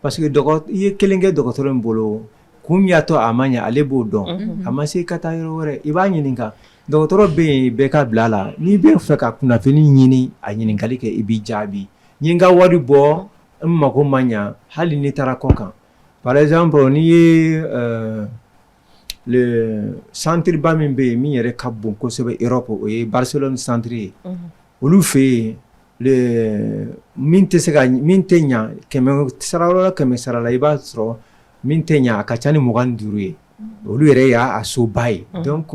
Speaker 3: parce que i ye kelen kɛ dɔgɔtɔrɔ in bolo kun min y'a to a ma ɲɛ ale b'o dɔn a ma se ka taa yɔrɔ wɛrɛ i b'a ɲininka dɔgɔtɔrɔ bɛ yen bɛɛ ka bila la n'i bɛ fɛ ka kunnafoni ɲini a ɲininkali kɛ i b'i jaabi n ye n ka wari bɔ n mago ma ɲɛ hali n'i taara kɔ kan par exemple n'i ye le centre ba min bɛ yen min yɛrɛ ka bon kosɛbɛ Europe o ye Barcelone centre ye olu fɛ yen min tɛ ɲɛ kɛmɛ sara la i b'a sɔrɔ min tɛ ɲɛ a ka ca ni 25 ye olu yɛrɛ y'a soba ye donc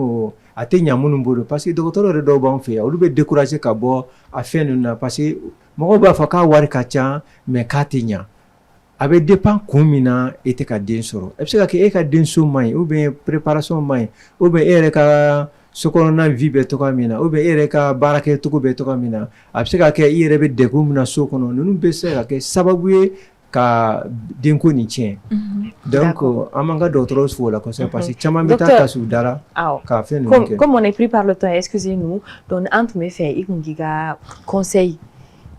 Speaker 3: a tɛ ɲɛ minnu bolo parce que dɔgɔtɔrɔ yɛrɛ dɔw b'an fɛ yan olu bɛ décourager ka bɔ a fɛn ninnu na parce que mɔgɔw b'a fɔ k'a wari ka ca mais k'a tɛ ɲɛ a bɛ dépend kun min na e tɛ ka den sɔrɔ a bɛ se ka kɛ e ka denso man ɲi ou bien préparation man ɲi ou bien e yɛrɛ ka sokɔnɔna vie bɛ togoya min na ou bien e yɛrɛ ka baarakɛcogo bɛ togoya min na a bɛ se ka kɛ i yɛrɛ bɛ degun min na so kɔnɔ ninnu bɛ se ka kɛ sababu ye ka denko nin tiɲɛ donc an b'an ka dɔgɔtɔrɔw fo o la kosɛbɛ parce que caman bɛ taa kasu da la k'a fɛn ninnu kɛ
Speaker 1: comme on est pris par le temps excusez-nous donc an tun bɛ fɛ i kun k'i ka conseil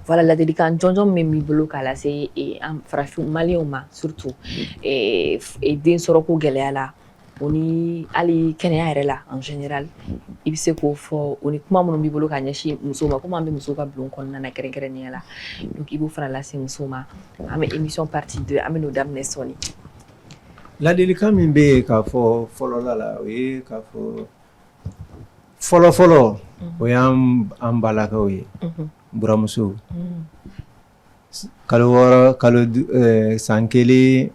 Speaker 1: voilà ladilikan jɔnjɔn min b'i bolo k'a lase farafin maliyɛnw ma surtout den sɔrɔko gɛlɛya la o ni hali kɛnɛya yɛrɛ la en général i bɛ se k'o fɔ o ni kuma minnu b'i bolo ka ɲɛsin musow ma komi an bɛ musow ka bulon kɔnɔna na kɛrɛnkɛrɛnnenya la donc i b'o fana lase musow ma an bɛ émission partie 2 an bɛ n'o daminɛ sɔɔni
Speaker 3: ladilikan min bɛ yen k'a fɔ fɔlɔla la o ye k'a fɔ fɔlɔ o y'an balakaw ye buramuso kalo 6 san 1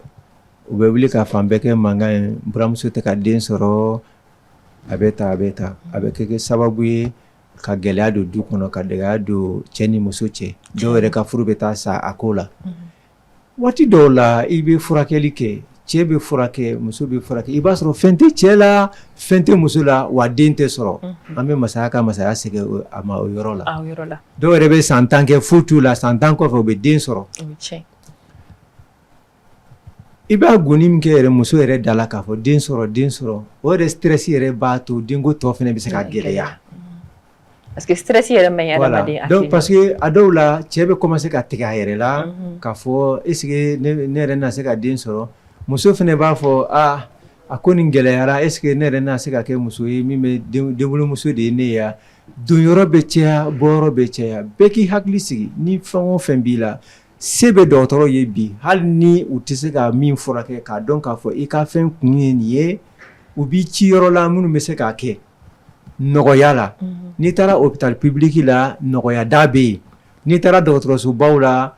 Speaker 3: u bɛ wuli ka fan bɛɛ kɛ mankan ye buramuso tɛ ka den sɔrɔ a bɛ ta a bɛ kɛ sababu ye ka gɛlɛya don du kɔnɔ ka gɛlɛya don cɛ ni muso cɛ dɔw yɛrɛ ka furu bɛ taa sa a ko la waati dɔw la i bɛ furakɛli kɛ cɛ bɛ furakɛ muso bɛ furakɛ i b'a sɔrɔ fɛn tɛ cɛ la fɛn tɛ muso la wa den tɛ sɔrɔ an bɛ masaya ka masaya segin a ma o yɔrɔ la dɔw yɛrɛ bɛ san 10 kɛ foyi t'u la san 10 kɔfɛ u bɛ den sɔrɔ i b'a goni min kɛ yɛrɛ muso yɛrɛ da la k'a fɔ den sɔrɔ o yɛrɛ stress yɛrɛ b'a to denko tɔ fana bɛ se ka gɛlɛya
Speaker 1: parce que stress yɛrɛ man ɲi adamaden hakili
Speaker 3: donc parce que a dɔw la cɛ bɛ commencer ka tigɛ a yɛrɛ la k'a fɔ est ce que ne yɛrɛ na se ka den sɔrɔ muso fana b'a fɔ a ko nin gɛlɛyara est ce que ne yɛrɛ n'a se ka kɛ muso ye min bɛ denwolomuso de ye ne ya don yɔrɔ bɛ cɛya bɔyɔrɔ bɛ cɛya bɛɛ k'i hakili sigi ni fɛn o fɛn b'i la se bɛ dɔgɔtɔrɔ ye bi hali ni u tɛ se ka min furakɛ k'a dɔn k'a fɔ i ka fɛn kun ye nin ye u b'i ci yɔrɔ la minnu bɛ se k'a kɛ nɔgɔya la n'i taara hôpital public la nɔgɔya da bɛ yen n'i taara dɔgɔtɔrɔsobaw la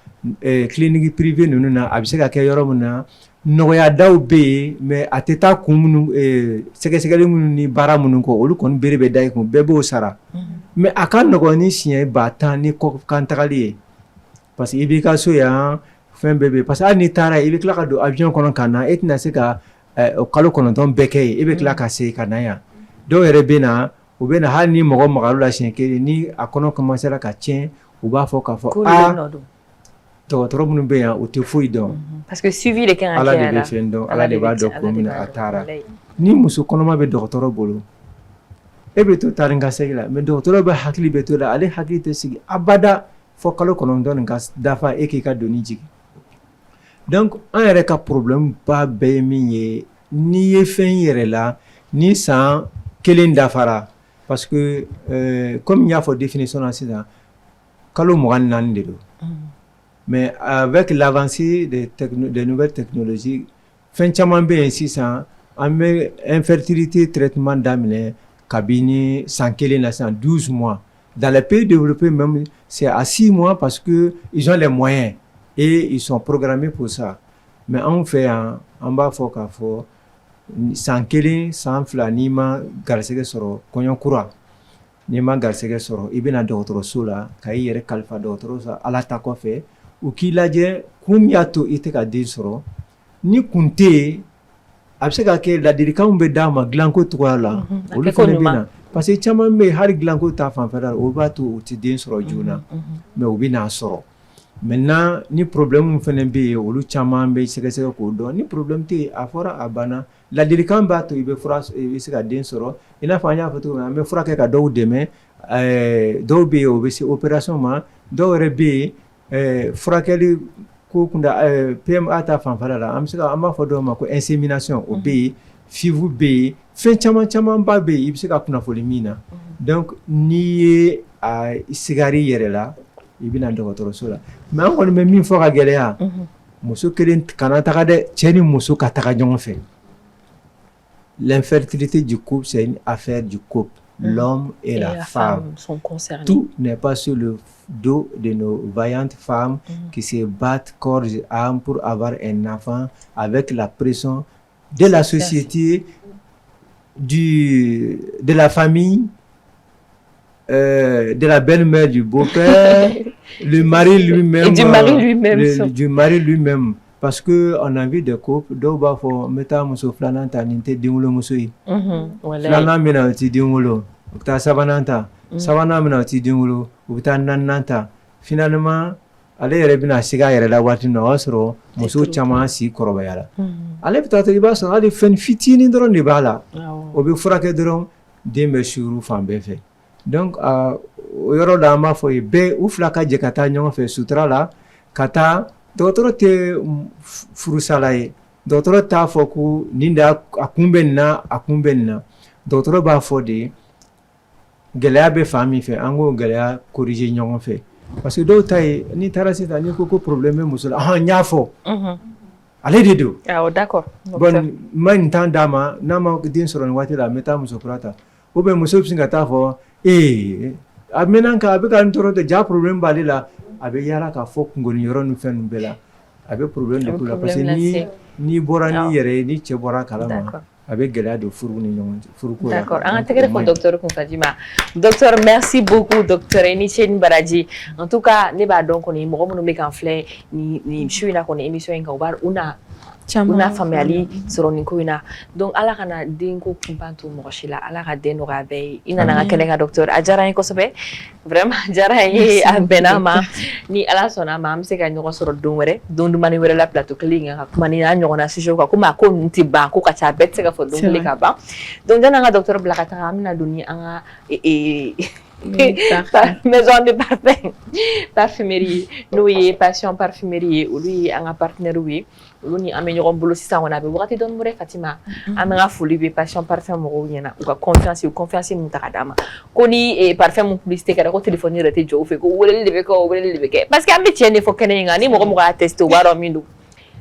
Speaker 3: clinique privé ninnu na a bɛ se ka kɛ yɔrɔ min na nɔgɔya daw bɛ yen mais a tɛ taa kun minnu sɛgɛsɛgɛli minnu ni baara minnu kɔ olu kɔni bere bɛ da i kun bɛɛ b'o sara mais a ka nɔgɔn ni siɲɛ 10,000 ni kɔkan tagali ye parce que i b'i ka so yan fɛn bɛɛ bɛ yen parce que hali n'i taara i bɛ tila ka don avion kɔnɔ ka na e tɛna se ka kalo 9 bɛɛ kɛ yen e bɛ tila ka segin ka na yan dɔw yɛrɛ bɛ na u bɛ na hali ni mɔgɔ magal'u la siɲɛ kelen ni a kɔnɔ commencera ka tiɲɛ u b'a fɔ k'a fɔ dɔgɔtɔrɔ minnu bɛ yan u tɛ foyi dɔn
Speaker 1: parce que suivi de kan ka kɛ
Speaker 3: ala de bɛ fɛn dɔn ala de b'a dɔn kun min na a taara ni muso kɔnɔma bɛ dɔgɔtɔrɔ bolo e bɛ to taa ni ka segin la mais dɔgɔtɔrɔ bɛ hakili bɛ to la ale hakili tɛ sigi abada fɔ kalo 9 nin ka dafa e k'i ka doni jigin donc an yɛrɛ ka problème ba bɛɛ ye min ye n'i ye fɛn yɛrɛ la ni san 1 dafara parce que comme n y'a fɔ définition na sisan kalo 24 de don mais avec l'avancée des nouvelles technologies fɛn caman bɛ yen sisan an bɛ infertilité traitement daminɛ kabini san 1 na sisan 12 mois dans les pays développés même c'est à 6 mois parce que ils ont les moyens et ils sont programmés pour ça mais anw fɛ yan an b'a fɔ k'a fɔ san 1 san 2 n'i ma garisɛgɛ sɔrɔ kɔɲɔ kura n'i ma garisɛgɛ sɔrɔ i bɛna dɔgɔtɔrɔso la ka i yɛrɛ kalifa dɔgɔtɔrɔso ala ta kɔfɛ u k'i lajɛ kun min y'a to i tɛ ka den sɔrɔ ni kun tɛ yen a bɛ se ka kɛ ladilikanw bɛ d'a ma dilanko cogoya la olu fana bɛ na parce que caman bɛ yen hali dilanko ta fanfɛla la o b'a to u tɛ den sɔrɔ joona mais u bɛ n'a sɔrɔ maintenant ni problème fana bɛ yen olu caman bɛ sɛgɛsɛgɛ k'o dɔn ni problème tɛ yen a fɔra a banna ladilikan b'a to i bɛ se ka den sɔrɔ i n'a fɔ an y'a fɔ cogo min an bɛ furakɛ ka dɔw dɛmɛ dɔw bɛ yen o bɛ se opération ma dɔw yɛrɛ bɛ yen furakɛli ko kunda PMA ta fanfɛla la an bɛ se ka an b'a fɔ dɔw ma ko insémination o bɛ yen FIV bɛ yen fɛn caman ba bɛ yen i bɛ se ka kunnafoni min na donc n'i ye a sigari i yɛrɛ la i bɛna dɔgɔtɔrɔso la mais an kɔni bɛ min fɔ ka gɛlɛya muso kelen kana taga dɛ cɛ ni muso ka taga ɲɔgɔn fɛ l'infertilité du couple c'est une affaire du couple l'homme et la femme
Speaker 1: sont concernés.
Speaker 3: Tout n'est pas sur le dos de nos vaillantes femmes qui se battent corps et âme pour avoir un enfant avec la pression de la société, de la famille, de la belle-mère, du beau-père, le mari lui-même.
Speaker 1: Et du mari lui-même.
Speaker 3: Du mari lui-même. Parce qu'on a vu des couples, dɔw b'a fɔ n bɛ taa muso filanan ta nin tɛ denwolomuso ye. Filanan bɛ na o tɛ den wolo, u bɛ taa sabanan ta. Sabanan bɛ na o tɛ den wolo, u bɛ taa naaninan ta. Finalement ale yɛrɛ bɛna sigi a yɛrɛ la waati min na o y'a sɔrɔ muso caman si kɔrɔbayara. Ale bɛ taa to i b'a sɔrɔ hali fɛn fitinin dɔrɔn de b'a la. O bɛ furakɛ dɔrɔn den bɛ suru fan bɛɛ fɛ. Donc o yɔrɔ la an b'a fɔ ye bɛɛ u fila ka jɛ ka taa ɲɔgɔn fɛ sutura la ka taa. Dɔgɔtɔrɔ tɛ furusala ye dɔgɔtɔrɔ t'a fɔ ko nin de a kun bɛ nin na a kun bɛ nin na dɔgɔtɔrɔ b'a fɔ de gɛlɛya bɛ fan min fɛ an k'o gɛlɛya corriger ɲɔgɔn fɛ parce que dɔw ta ye n'i taara sisan n'i ko problème bɛ muso la n y'a fɔ ale de don
Speaker 1: d'accord
Speaker 3: bon n ma nin temps d'a ma n'a ma den sɔrɔ nin waati la n bɛ taa muso kura ta ou bien muso bɛ sin ka taa fɔ a mɛnna kan a bɛ ka n tɔɔrɔ tɛ ja problème b'ale la a bɛ yaala k'a fɔ kungoni yɔrɔ ni fɛn ninnu bɛɛ la a bɛ problème de k'u la parce que n'i bɔra n'i yɛrɛ ye ni cɛ bɔra kalama a bɛ gɛlɛya don furu ni ɲɔgɔn cɛ furuko la. D'accord
Speaker 1: an ka tɛgɛrɛ fɔ docteur Kunfadima docteur merci beaucoup docteur Eniceni Baraji en tout cas ne b'a dɔn kɔni mɔgɔ minnu bɛ k'an filɛ nin su in na kɔni émission in kan u n'a faamuyali sɔrɔ nin ko in na donc ala kana denko kunpan to mɔgɔ si la ala ka den nɔgɔya bɛɛ ye i nana an ka kɛnɛ kan docteur a diyara n ye kosɛbɛ vraiment a diyara n ye a bɛnna ma ni ala sɔnna ma an bɛ se ka ɲɔgɔn sɔrɔ don wɛrɛ don dumuni wɛrɛ la plateau kelen kan ka kuma ni an ɲɔgɔnna sujet kan komi a ko ninnu tɛ ban ko ka ca a bɛɛ tɛ se ka fɔ don kelen ka ban donc yanni an ka docteur bila ka taga an bɛna don ni an ka maison de parfum parfumerie n'o ye passion parfumerie ye olu ye an ka partenaires ye olu ni an bɛ ɲɔgɔn bolo sisan kɔni a bɛ wagati dɔɔni bɔ dɛ Fatima an bɛ ka foli bɛ Passion Parfum mɔgɔw ɲɛna u ka confiance min ta ka d'a ma ko ni parfum mun publicité kɛra ko téléphone yɛrɛ tɛ jɔ u fɛ ko weleli de bɛ kɛ o weleli de bɛ kɛ parce que an bɛ tiɲɛ de fɔ kɛnɛ in kan ni mɔgɔ y'a testé u b'a dɔn min don.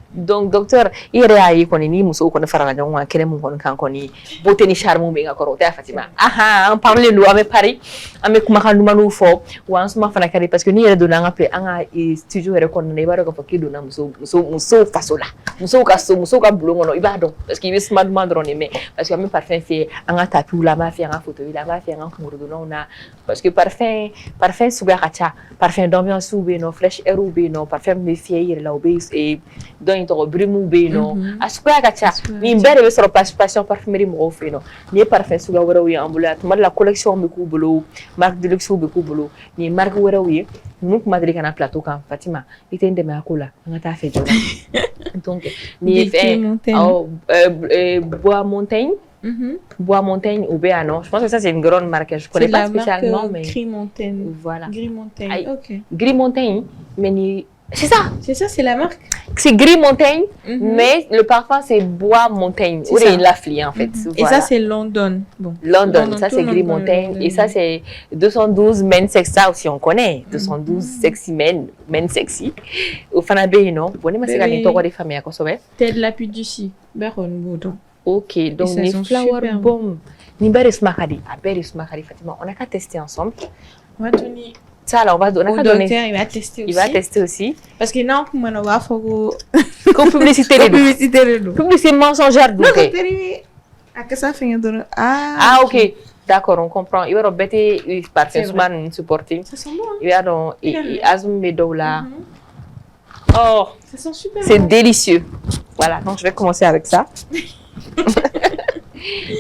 Speaker 1: Donc docteur i yɛrɛ y'a ye kɔni ni musow kɔni farala ɲɔgɔn kan kɛnɛ mun kɔni kan kɔni beauté ni charme bɛ n ka kɔrɔ o tɛ Fatima an parlen don an bɛ pari an bɛ kumakan dumanw fɔ wa an suma fana ka di parce que ni yɛrɛ donna an ka studio yɛrɛ kɔnɔna na i b'a dɔn k'a fɔ k'i donna musow faso la musow ka so musow ka bulon kɔnɔ i b'a dɔn parce que i bɛ suma duman dɔrɔn de mɛn parce que an bɛ parfum fiyɛ an ka tapiw la an b'a fiyɛ an ka fauteuil la an b'a fiyɛ an ka kungorodonnaw na parce que parfum suguya ka ca parfum d'ambiance bɛ yen nɔ fresh air bɛ yen nɔ parfum bɛ fiyɛ i yɛrɛ la o bɛ dɔn in tɔgɔ birimu bɛ yen nɔ a suguya ka ca nin bɛɛ de bɛ sɔrɔ Passion Parfumerie mɔgɔw fɛ yen nɔ nin ye parfum suguya wɛrɛw ye an bolo tuma dɔ la collection bɛ k'u bolo marque de luxe bɛ k'u bolo nin ye marque wɛrɛw ye ninnu kuma deli ka na plateau kan Fatima i tɛ n dɛmɛ a ko la an ka taa fɛ joona donc nin ye fɛn Bois Montaigne. Bois Montaigne ou Béano. Je pense que ça c'est une grande marque. Je connais pas spécialement, mais
Speaker 2: Gris Montaigne.
Speaker 1: Voilà.
Speaker 2: Gris Montaigne. Ok.
Speaker 1: Gris Montaigne, mais c'est ça.
Speaker 2: C'est ça, c'est la marque.
Speaker 1: C'est Gris Montaigne, mais le parfum c'est Bois Montaigne. Ou les Lafli en fait.
Speaker 2: Et ça c'est London.
Speaker 1: Bon. London, ça c'est Gris Montaigne. Et ça c'est 212 Men Sex. Ça aussi on connaît. 212 Sexy Men Sexy. Au Fanabé, non. Vous connaissez ma série de famille à consommer.
Speaker 2: Ted Lapuduci. Baron Boudon.
Speaker 1: Ok, donc les flower bomb. Ni beres makadi, a beres makadi Fatima. On a qu'à tester ensemble.
Speaker 2: On va donner.
Speaker 1: Ça là, on a qu'à donner.
Speaker 2: Il va tester aussi.
Speaker 1: Il va tester aussi.
Speaker 2: Parce que non, comment on va faire
Speaker 1: comme publicité les
Speaker 2: deux.
Speaker 1: Publicité mensongère donc.
Speaker 2: Ah que ça fait un
Speaker 1: Ah ok, d'accord, on comprend. Il va rebêter parfum souvent supporting.
Speaker 2: Ça sent bon.
Speaker 1: Il va donc azum medo là. Oh,
Speaker 2: ça sent super.
Speaker 1: C'est délicieux. Voilà, donc je vais commencer avec ça.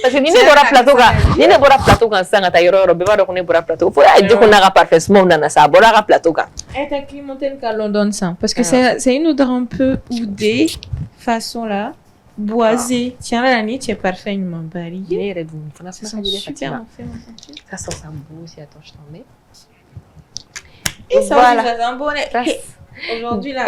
Speaker 1: Parce que ni ne bora plateau kan sanga ta yoro beba do ko ne bora plateau fo ay diko na parfait mo na sa bora plateau kan
Speaker 2: et ta clientèle ka London ça parce que c'est une odeur un peu oudée façon là boisée tiens là la nuit tu es parfaitement varié
Speaker 1: ça sent super ça sent ça beau si attends je t'en mets
Speaker 2: et ça voilà. Ça sent bon aujourd'hui là.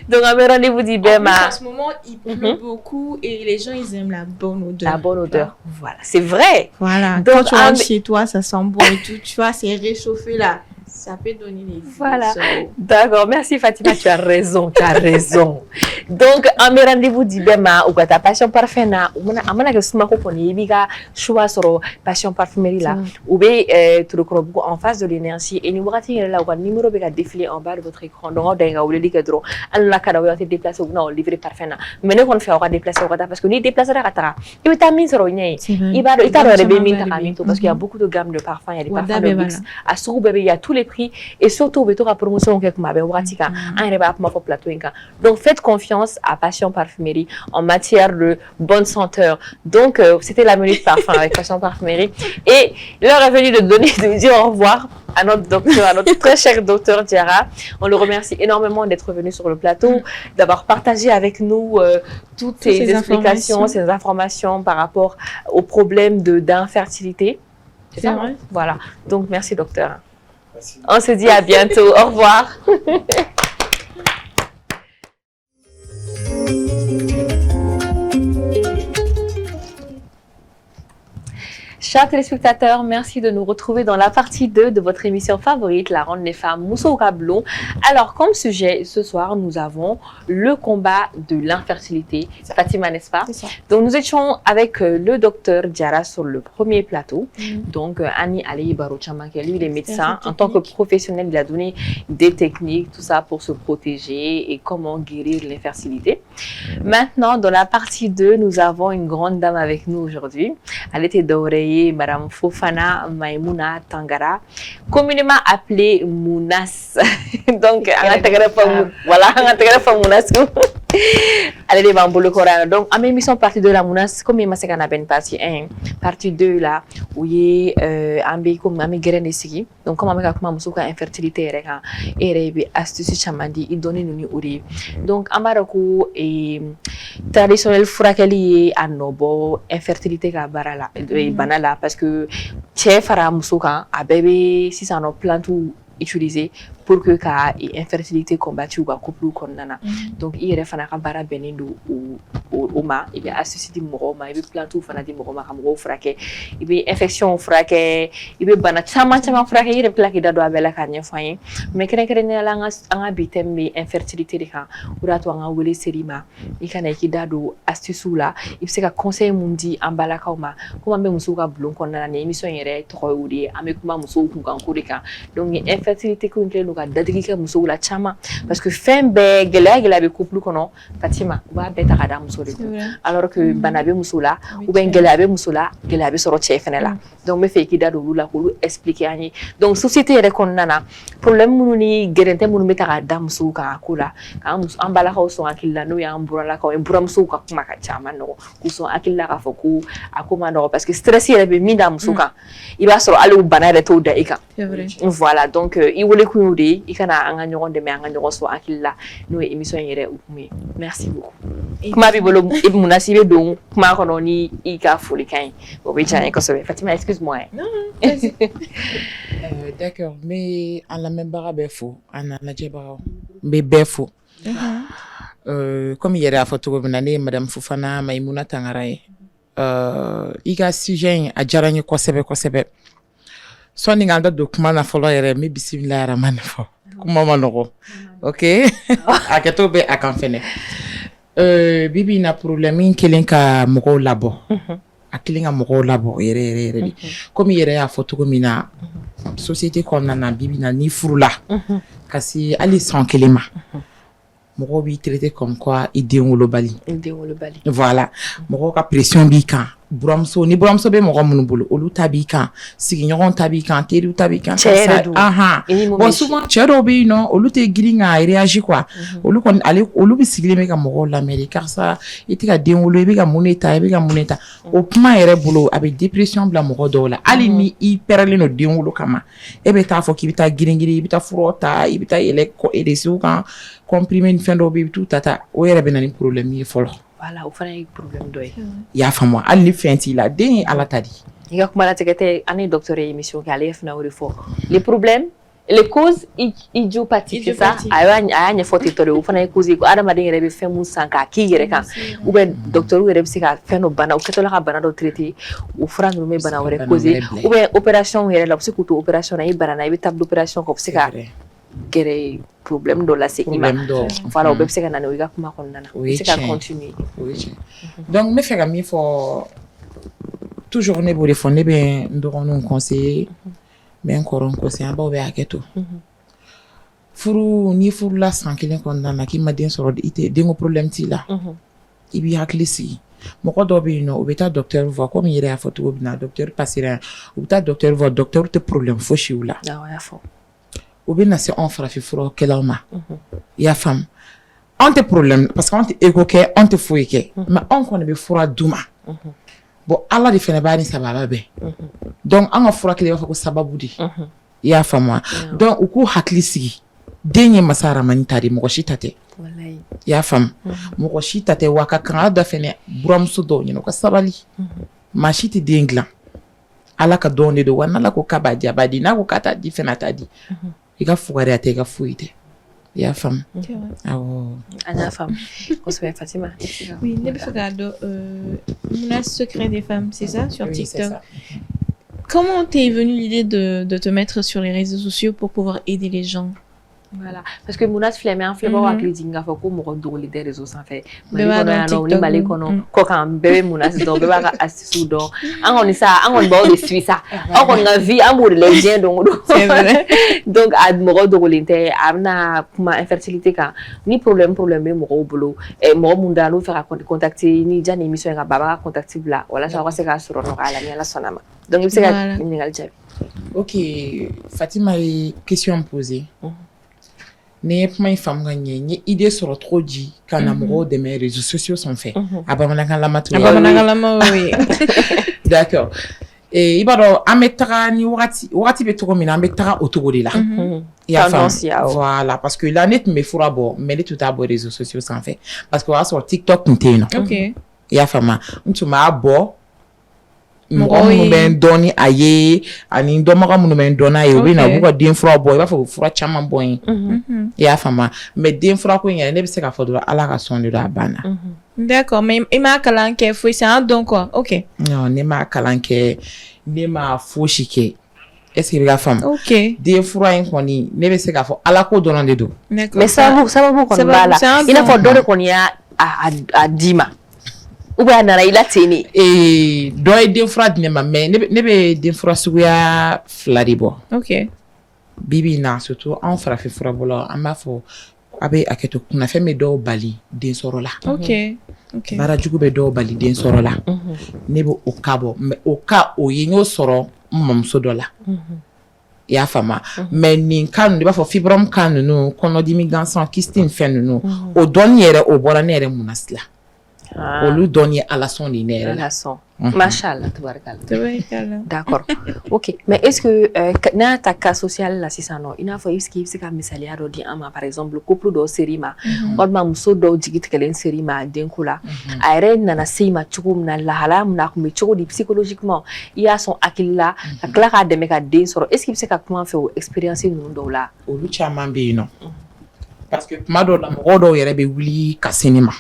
Speaker 1: Donc on a rendez-vous d'Ibema.
Speaker 2: En ce moment il pleut beaucoup et les gens ils aiment la bonne odeur.
Speaker 1: La bonne odeur. Voilà, c'est vrai.
Speaker 2: Voilà. Donc, quand tu rentres chez toi, ça sent bon et tout. Tu vois, c'est réchauffé là. Ça peut donner des idées.
Speaker 1: Voilà. D'accord, merci Fatima, tu as raison, tu as raison. Donc, on a rendez-vous d'Ibema ou ta Passion Parfum na amana que suma ko poni biga choix sur Passion Parfumerie là ou be tout le groupe en face de l'énergie et nous ratine là ou numéro be défiler en bas de votre écran donc denga ou le likadro alla kada wa te déplacer ou non livrer parfum na mais nous on fait on déplacer ou parce que ni déplacer la katara et vitamine sur rien il va rebe min ta parce qu'il y a beaucoup de gammes de parfums, il y a des parfums de luxe à sous bébé il y a tous les prix et surtout beto ka promotion quelque ma be watika an reba ma fo plateau inka donc faites confiance à Passion Parfumerie en matière de bonne senteur. Donc c'était la minute parfum avec Passion Parfumerie et l'heure est venue de dire au revoir à notre docteur, à notre très cher docteur Diarra. On le remercie énormément d'être venu sur le plateau, d'avoir partagé avec nous toutes ces explications, ces informations par rapport aux problèmes d'infertilité. C'est ça, vrai. Voilà. Donc merci docteur. Merci. On se dit à bientôt. Au revoir. Chers téléspectateurs, merci de nous retrouver dans la partie 2 de votre émission favorite, La Ronde des Femmes, Mousso Kablon. Alors, comme sujet, ce soir, nous avons le combat de l'infertilité. Fatima, n'est-ce pas? Donc, nous étions avec le docteur Diarra sur le premier plateau. Donc, Annie Ali Barouchama, qui est lui, il est médecin. En tant que professionnel, il a donné des techniques, tout ça pour se protéger et comment guérir l'infertilité. Maintenant, dans la partie 2, nous avons une grande dame avec nous aujourd'hui. Elle était d'oreiller. Madame Fofana Maimouna Tangara, communément appelée Mounas. Donc, voilà, Mounas. Elle est dans le Coran. Donc, en même temps, partie 2 la Mounas, comme il m'a dit qu'on partie 1, partie 2 là, où il y a un peu comme un migraine ici. Donc, comme on a commencé à infertilité, et astuce chamandi, il donne une uri. Donc, en Maroko, traditionnel furakeli à nobo, infertilité ka barala, banala, parce que chef fara musuka, a bébé, si ça n'a plante ou utilisé pour que ka infertilité combattue ou ka couple konnana donc il fana ka bara benindo au ma il y a associé di mɔgɔw ma i bɛ plantes fana di mɔgɔw ma ka mɔgɔw furakɛ i bɛ infection furakɛ i bɛ bana caman furakɛ i yɛrɛ bɛ tila k'i da don a bɛɛ la k'a ɲɛfɔ an ye mais kɛrɛnkɛrɛnnenya la an ka bi thème bɛ infertilité de kan o de y'a to an ka wele seri ma i kana i k'i da don astuces la i bɛ se ka conseil mun di an balakaw ma komi an bɛ musow ka bulon kɔnɔna na ni émission yɛrɛ tɔgɔ ye o de ye an bɛ kuma musow kunkanko de kan donc infertilité ko in kɛlen don ka dadigi kɛ musow la caman parce que fɛn bɛɛ gɛlɛya bɛ couple kɔnɔ Fatima u b'a bɛɛ ta ka da muso de kun alors que bana bɛ muso la ou bien gɛlɛya bɛ muso la gɛlɛya bɛ sɔrɔ cɛ fɛnɛ la donc n bɛ fɛ i k'i da don olu la k'olu expliquer an ye donc société yɛrɛ kɔnɔna na problème minnu ni gɛrɛntɛ minnu bɛ ta ka da musow kan a ko la k'an balakaw sɔn hakili la n'o y'an buralakaw ye buramusow ka kuma ka ca a ma nɔgɔ k'u sɔn hakili la k'a fɔ ko a ko ma nɔgɔ parce que stress yɛrɛ bɛ min da muso kan i b'a sɔrɔ hali bana yɛrɛ t'o da i kan voilà donc i wele kun y'o de ye i kana an ka ɲɔgɔn dɛmɛ an ka ɲɔgɔn sɔn hakili la n'o ye émission yɛrɛ hukumu ye merci beaucoup kuma b'i bolo Mounas i bɛ don kuma kɔnɔ ni i ka folikan ye o bɛ diya n ye kosɛbɛ Fatima excuse-moi
Speaker 4: d'accord n bɛ an lamɛnbaga bɛɛ fo an n'a lajɛbagaw n bɛ bɛɛ fo comme i yɛrɛ y'a fɔ cogo min na ne ye madame Fofana Mayimuna Tangara ye i ka sujet in a diyara n ye kosɛbɛ kosɛbɛ sɔnni k'an da don kuma na fɔlɔ yɛrɛ n bɛ bisimila ramani fɔ kuma ma nɔgɔ ok hakɛto bɛ a kan fɛnɛ bibi na problème kelen ka mɔgɔw labɔ a kelen ka mɔgɔw labɔ yɛrɛ de comme i yɛrɛ y'a fɔ cogo min na société kɔnɔna na bibi na ni furula ka se hali san kelen ma mɔgɔw b'i traiter comme quoi i den wolobali voilà mɔgɔw ka pression b'i kan buramuso ni buramuso bɛ mɔgɔ minnu bolo olu ta b'i kan sigiɲɔgɔn ta b'i kan teriw ta b'i kan bon souvent cɛ dɔw bɛ yen nɔ olu tɛ girin ka réagir quoi olu kɔni olu bɛ sigilen bɛ ka mɔgɔw lamɛn karisa i tɛ ka den wolo i bɛ ka mun de ta i bɛ ka mun de ta o kuma yɛrɛ bolo a bɛ dépression bila mɔgɔ dɔw la hali ni i pɛrɛlen don den wolo kama e bɛ taa fɔ k'i bɛ taa girin i bɛ taa fura ta i bɛ taa yɛlɛ EDC kan comprimé ni fɛn dɔw bɛ yen i bɛ t'u ta o yɛrɛ bɛ na ni problème ye fɔlɔ.
Speaker 1: Voilà, o fana ye problème dɔ ye.
Speaker 4: I y'a faamu hali ni fɛn t'i la den ye ala ta de ye.
Speaker 1: I ka kuma latigɛ tɛ an ni docteur ye émission kɛ ale fana o de fɔ les problèmes les causes idiopathiques ça a y'a ɲɛfɔ ten tɔ de o fana ye cause ye ko adamaden yɛrɛ bɛ fɛn mun san k'a k'i yɛrɛ kan ou bien docteur yɛrɛ bɛ se ka fɛn dɔ bana u kɛtɔla ka bana dɔ traiter o fura ninnu bɛ bana wɛrɛ causer ou bien opération yɛrɛ la u bɛ se k'u to opération na i bana na i bɛ taa opération kɛ u bɛ se ka gɛrɛ problème dɔ lase i ma voilà o bɛɛ bɛ se ka na n'o i ka kuma kɔnɔna na u bɛ se ka continuer
Speaker 4: donc n bɛ fɛ ka min fɔ toujours ne b'o de fɔ ne bɛ n dɔgɔninw conseiller n bɛ n kɔrɔw conseiller an baw bɛ hakɛ to furu n'i furula san kelen kɔnɔna na k'i ma den sɔrɔ i tɛ denko problème t'i la i b'i hakili sigi mɔgɔ dɔw bɛ yen nɔ u bɛ taa docteur voir comme n yɛrɛ y'a fɔ cogo min na docteur passera u bɛ taa docteur voir docteur tɛ problème fosi u la u bɛ na se anw farafinfurakɛlaw ma i y'a faamu anw tɛ problème parce que anw tɛ écho kɛ anw tɛ foyi kɛ mais anw kɔni bɛ fura d'u ma bon ala de fana b'a ni sababa bɛɛ donc an ka furakɛli b'a fɔ ko sababu de i y'a faamu donc u k'u hakili sigi den ye masa aramani ta de mɔgɔ si ta tɛ i y'a faamu mɔgɔ si ta tɛ wa ka kan da fana buramuso dɔw ɲɛna u ka sabali maa si tɛ den dilan ala ka dɔn de don wa n'ala ko k'a b'a di a b'a di n'a ko k'a t'a di fana a t'a di i ka fugariya tɛ i ka foyi tɛ i y'a faamu awɔ
Speaker 1: an y'a faamu kosɛbɛ Fatima
Speaker 2: oui ne bɛ fɛ k'a dɔn Mounas secret des femmes c'est ça sur TikTok comment t'es venue l'idée de te mettre sur les réseaux sociaux pour pouvoir aider les gens?
Speaker 1: Voilà parce que Mounas filɛ an filɛbagaw hakili jigin k'a fɔ ko mɔgɔ dogolen tɛ réseau sanfɛ Mali kɔnɔ yan nɔ ni Mali kɔnɔ kɔ kan bɛɛ bɛ Mounas dɔn bɛɛ b'a ka astuces dɔn an kɔni b'aw de suit sa aw kɔni ka vie an b'o de lajɛ diɲɛ don o don donc a mɔgɔ dogolen tɛ a bɛna kuma infertilité kan ni problème bɛ mɔgɔw bolo mɔgɔ mun da n'u fɛ ka contacter ni diya ni émission ye ka ba b'a ka contact bila walasa aw ka se k'a sɔrɔ nɔgɔya la ni Ala sɔnna ma donc i bɛ se ka ɲininkali jaabi.
Speaker 4: ok Fatima ye question poser ne ye kuma in faamu ka ɲɛ n ye idée sɔrɔ cogo di ka na mɔgɔw dɛmɛ réseaux sociaux sanfɛ a bamanankanlama to
Speaker 2: oui
Speaker 4: d'accord i b'a dɔn an bɛ taga ni wagati bɛ cogo min na an bɛ taga o cogo de la i y'a faamu voilà parce que là ne tun bɛ fura bɔ mais ne tun t'a bɔ réseaux sociaux sanfɛ parce que o y'a sɔrɔ TikTok tun tɛ yen nɔ i y'a faamu n tun b'a bɔ mɔgɔ minnu bɛ n dɔn ni a ye ani dɔnbaga minnu bɛ n dɔn n'a ye u bɛ na u b'u ka den fura bɔ i b'a fɔ u fura caman bɔ yen i y'a faamu mais den fura ko in yɛrɛ ne bɛ se k'a fɔ dɔrɔn Ala ka sɔn de don a banna.
Speaker 2: D'accord, mais i m'a kalan kɛ foyi c'est un don quoi. OK.
Speaker 4: Non, ne m'a kalan kɛ ne m'a fosi kɛ. Est-ce que i bɛ ka faamu?
Speaker 2: OK.
Speaker 4: Den fura in kɔni ne bɛ se k'a fɔ Ala ko dɔrɔn de don.
Speaker 2: D'accord.
Speaker 1: Mais sababu kɔni b'a la i n'a fɔ dɔ de kɔni y'a d'i ma ou bien a nana i la ten de.
Speaker 4: Dɔ ye den fura di ne ma mais ne bɛ den fura suguya 2 de bɔ.
Speaker 2: OK.
Speaker 4: Bibi in na surtout anw farafin furabɔlaw an b'a fɔ a bɛ hakɛto kunnafɛn bɛ dɔw bali den sɔrɔ la.
Speaker 2: OK. OK.
Speaker 4: Baara jugu bɛ dɔw bali den sɔrɔ la. Ne bɛ o cas bɔ mais o cas o ye n y'o sɔrɔ n mamuso dɔ la. I y'a faamu mais nin cas ninnu i b'a fɔ fibrome cas ninnu kɔnɔdimi gansan kyste ni fɛn ninnu o dɔnni yɛrɛ o bɔra ne yɛrɛ munasi la. Olu dɔnni ye Ala sɔn de ye ne yɛrɛ la.
Speaker 1: Machallah, tabarakallah. D'accord. OK. Mais est-ce que n'a ta cas social la sisan nɔ i n'a fɔ est-ce que i bɛ se ka misaliya dɔ di an ma par exemple couple dɔw ser'i ma walima muso dɔw jigi tigɛlen ser'i ma denko la a yɛrɛ nana se i ma cogo min na lahalaya min na a tun bɛ cogo di psychologiquement i y'a sɔn hakili la ka tila k'a dɛmɛ ka den sɔrɔ est-ce que i bɛ se ka kuma an fɛ o expérience ninnu dɔw la.
Speaker 4: Olu caman bɛ yen nɔ parce que tuma dɔw la mɔgɔ dɔw yɛrɛ bɛ wuli ka se ne ma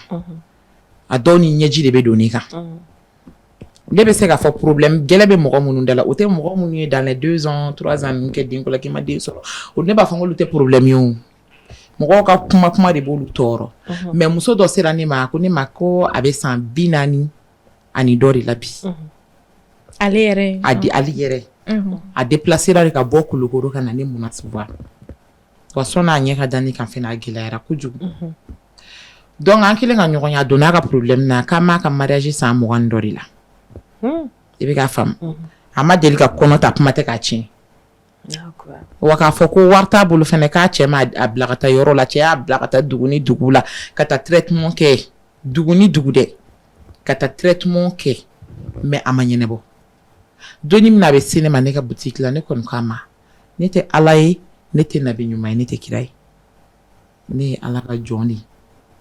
Speaker 4: a dɔw ni ɲɛji de bɛ don ne kan. Ne bɛ se k'a fɔ problème gɛlɛ bɛ mɔgɔ minnu da la o tɛ mɔgɔ minnu ye dans les 2 ans 3 ans ninnu kɛ denko la k'i ma den sɔrɔ o ne b'a fɔ k'olu tɛ problème ye o mɔgɔw ka kuma de b'olu tɔɔrɔ mais muso dɔ sera ne ma ko a bɛ san 40 ani dɔ de la bi.
Speaker 2: Ale yɛrɛ.
Speaker 4: Ale yɛrɛ. A déplacera de ka bɔ Kulukoro ka na ne Munas voir wa sɔnni a ɲɛ ka da ne kan fɛnɛ a gɛlɛyara kojugu. Donc an kɛlen ka ɲɔgɔn ye a donna a ka problème na k'a m'a ka mariage san 20 dɔ de la. I bɛ k'a faamu a ma deli ka kɔnɔ ta kuma tɛ k'a tiɲɛ wa k'a fɔ ko wari t'a bolo fɛnɛ k'a cɛ ma a bila ka taa yɔrɔ la cɛ y'a bila ka taa dugu ni dugu la ka taa traitement kɛ dugu ni dugu dɛ ka taa traitement kɛ mais a ma ɲɛnabɔ donni min a bɛ se ne ma ne ka boutique la ne kɔni k'a ma ne tɛ Ala ye ne tɛ nabi ɲuman ye ne tɛ kira ye ne ye Ala ka jɔn de ye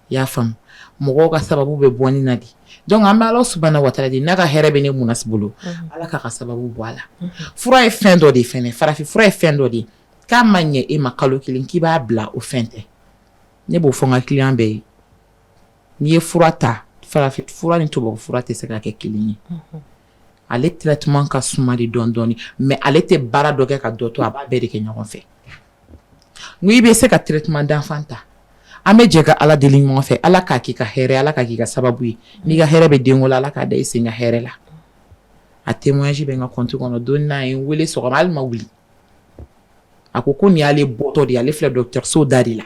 Speaker 4: i y'a faamu mɔgɔw ka sababu bɛ bɔ ni na de donc an bɛ Ala subahana wa taala de n'a ka hɛrɛ bɛ ne Munas bolo Ala k'a ka sababu bɔ a la fura ye fɛn dɔ de fɛnɛ farafin fura ye fɛn dɔ de k'a ma ɲɛ e ma kalo kelen k'i b'a bila o fɛn tɛ ne b'o fɔ n ka client bɛɛ ye n'i ye fura ta farafin fura ni tubabu fura tɛ se ka kɛ kelen ye ale traitement ka suma de dɔɔni mais ale tɛ baara dɔ kɛ ka dɔ to a b'a bɛɛ de kɛ ɲɔgɔn fɛ n ko i bɛ se ka traitement d'enfant ta an bɛ jɛ ka Ala deli ɲɔgɔn fɛ Ala k'a k'i ka hɛrɛ Ala k'a k'i ka sababu ye n'i ka hɛrɛ bɛ denko la Ala k'a da i sen ka hɛrɛ la a témoignage bɛ n ka compte kɔnɔ don n'a ye n wele sɔgɔma hali ma wuli a ko nin y'ale bɔtɔ de ye ale filɛ dɔgɔtɔrɔso da de la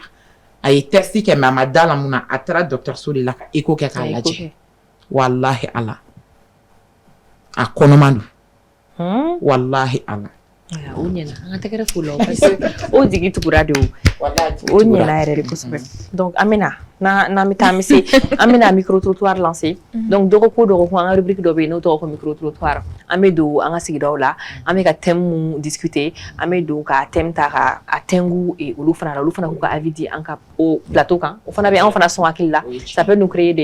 Speaker 4: a ye test kɛ mais a ma da la mun na a taara dɔgɔtɔrɔso de la ka écho kɛ k'a lajɛ walahi Ala a kɔnɔman don walahi Ala.
Speaker 1: O ɲɛna an ka tɛgɛrɛ fo la parce que o jigi tugura de o ɲɛna yɛrɛ de kosɛbɛ donc an bɛna n'an bɛ taa an bɛ se an bɛna micro trottoir lancer donc dɔgɔkun an ka rubrique dɔ bɛ yen n'o tɔgɔ ko micro trottoir an bɛ don an ka sigidaw la an bɛ ka thème mun discuter an bɛ don ka thème ta ka a tɛngu olu fana la olu fana k'u ka avis di an ka o plateau kan o fana bɛ an fana sɔn hakili la ça peut nous créer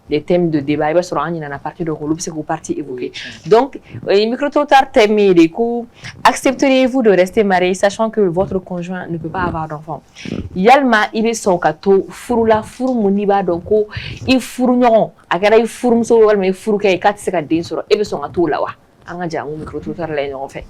Speaker 1: des thèmes de débat. Il va sur un partie de groupe, c'est que vous partie évoquée. Donc, micro-trottoir thème est accepteriez-vous de rester marié sachant que votre conjoint ne peut pas avoir d'enfant? Yalma, il est son kato, furula, furmuniba, donc, il furugnon, agara, il furumso, mais furuke, et 4 secondes sur, et son kato là, en a déjà un micro-trottoir là, en fait.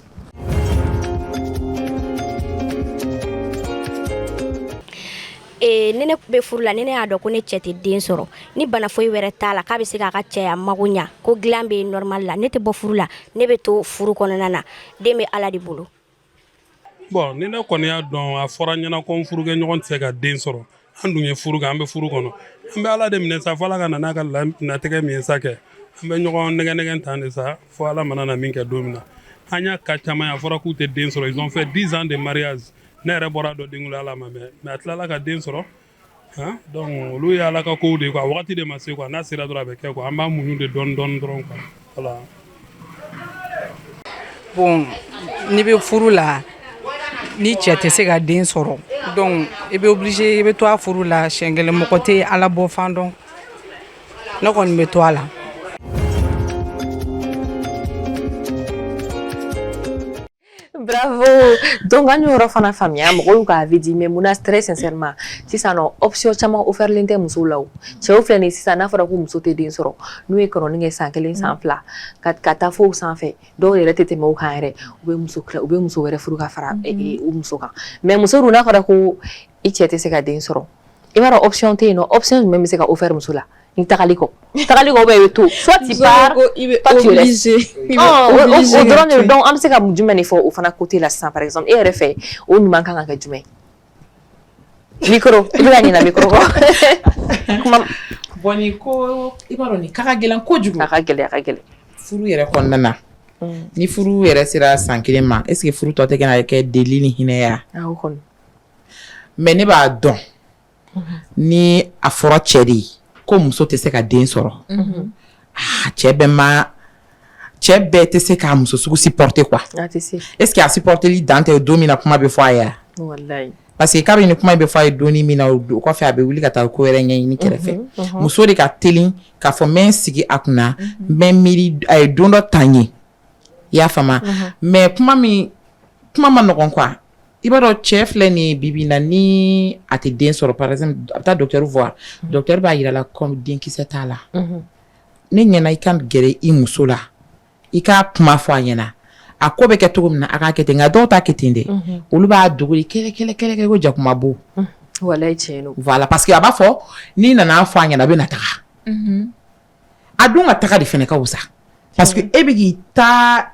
Speaker 5: Ne ne bɛ furu la ne y'a dɔn ko ne cɛ tɛ den sɔrɔ ni bana foyi wɛrɛ t'a la k'a bɛ se k'a ka cɛya mago ɲa ko dilan bɛ normal la ne tɛ bɔ furu la ne bɛ to furu kɔnɔna na den bɛ Ala de bolo.
Speaker 6: Bon ni ne kɔni y'a dɔn a fɔra ɲɛna ko n furukɛ ɲɔgɔn tɛ se ka den sɔrɔ an dun ye furu kɛ an bɛ furu kɔnɔ an bɛ Ala de minɛ sa fo Ala ka na n'a ka latigɛ min ye sa kɛ an bɛ ɲɔgɔn nɛgɛ tan de sa fo Ala mana na min kɛ don min na an y'a ka caman a fɔra k'u tɛ den sɔrɔ ils ont fait 10 ans de mariage ne yɛrɛ bɔra dɔ den Ala ma mais a tilala ka den sɔrɔ donc olu ye Ala ka kow de quoi wagati de ma se quoi n'a sera dɔrɔn a bɛ kɛ quoi an b'a muɲu de dɔɔni dɔrɔn quoi voilà.
Speaker 7: Bon ni bɛ furu la ni cɛ tɛ se ka den sɔrɔ donc i bɛ obligé i bɛ to a furu la siɲɛ kelen mɔgɔ tɛ Ala bɔ fan dɔn ne kɔni bɛ to a la.
Speaker 1: Bravo. Donc an yɔrɔ fana faamuya mɔgɔw k'a vie dit mais mun très sincèrement sisan nɔ option caman offert len tɛ musow la o cɛw filɛ nin sisan n'a fɔra ko muso tɛ den sɔrɔ n'u ye kɔrɔnin kɛ san 1 san 2 ka taa fo sanfɛ dɔw yɛrɛ tɛ tɛmɛ o kan yɛrɛ u bɛ muso wɛrɛ furu ka fara u muso kan mais muso dun n'a fɔra ko i cɛ tɛ se ka den sɔrɔ i b'a dɔn option tɛ yen nɔ option jumɛn bɛ se ka offert muso la ni tagali kɔ bɛ i bɛ to soit tu pars pas tu restes o dɔrɔn de donc an bɛ se ka jumɛn de fɔ o fana côté la sisan par exemple e yɛrɛ fɛ o ɲuman kan ka kɛ jumɛn micro i bɛ ka ɲinɛ micro kɔ kuma
Speaker 4: bon ni ko i b'a dɔn nin ka gɛlɛn kojugu
Speaker 1: a ka gɛlɛn
Speaker 4: furu yɛrɛ kɔnɔna na ni furu yɛrɛ sera san 1 ma est ce que furu tɔ tɛ ka kɛ deli ni hinɛ ya
Speaker 1: o kɔni
Speaker 4: mais ne b'a dɔn ni a fɔra cɛ de ye ko muso tɛ se ka den sɔrɔ cɛ bɛɛ tɛ se k'a muso sugu supporter quoi est ce que a supporteli dan tɛ don min na kuma bɛ fɔ a ye
Speaker 1: wallahi
Speaker 4: parce que kabini kuma bɛ fɔ a ye donni min na o kɔfɛ a bɛ wuli ka taa ko wɛrɛ ɲɛɲini kɛrɛfɛ muso de ka teli k'a fɔ n bɛ n sigi a kunna n bɛ n miiri a ye don dɔ ta n ye i y'a faamu mais kuma ma nɔgɔn quoi i b'a dɔn cɛ filɛ nin ye bibi na ni a tɛ den sɔrɔ par exemple a bɛ taa docteur voir docteur b'a yira la comme denkisɛ t'a la ne ɲɛna i ka gɛrɛ i muso la i k'a kuma fɔ a ɲɛna a ko bɛ kɛ cogo min na a k'a kɛ ten nka dɔw t'a kɛ ten dɛ olu b'a dogoli kɛlɛ ko jakuma bo
Speaker 1: wallahi tiɲɛ don
Speaker 4: voilà parce que a b'a fɔ n'i nana fɔ a ɲɛna a bɛ na taga a dun ka taga de fɛnɛ ka wusa parce que e bɛ k'i ta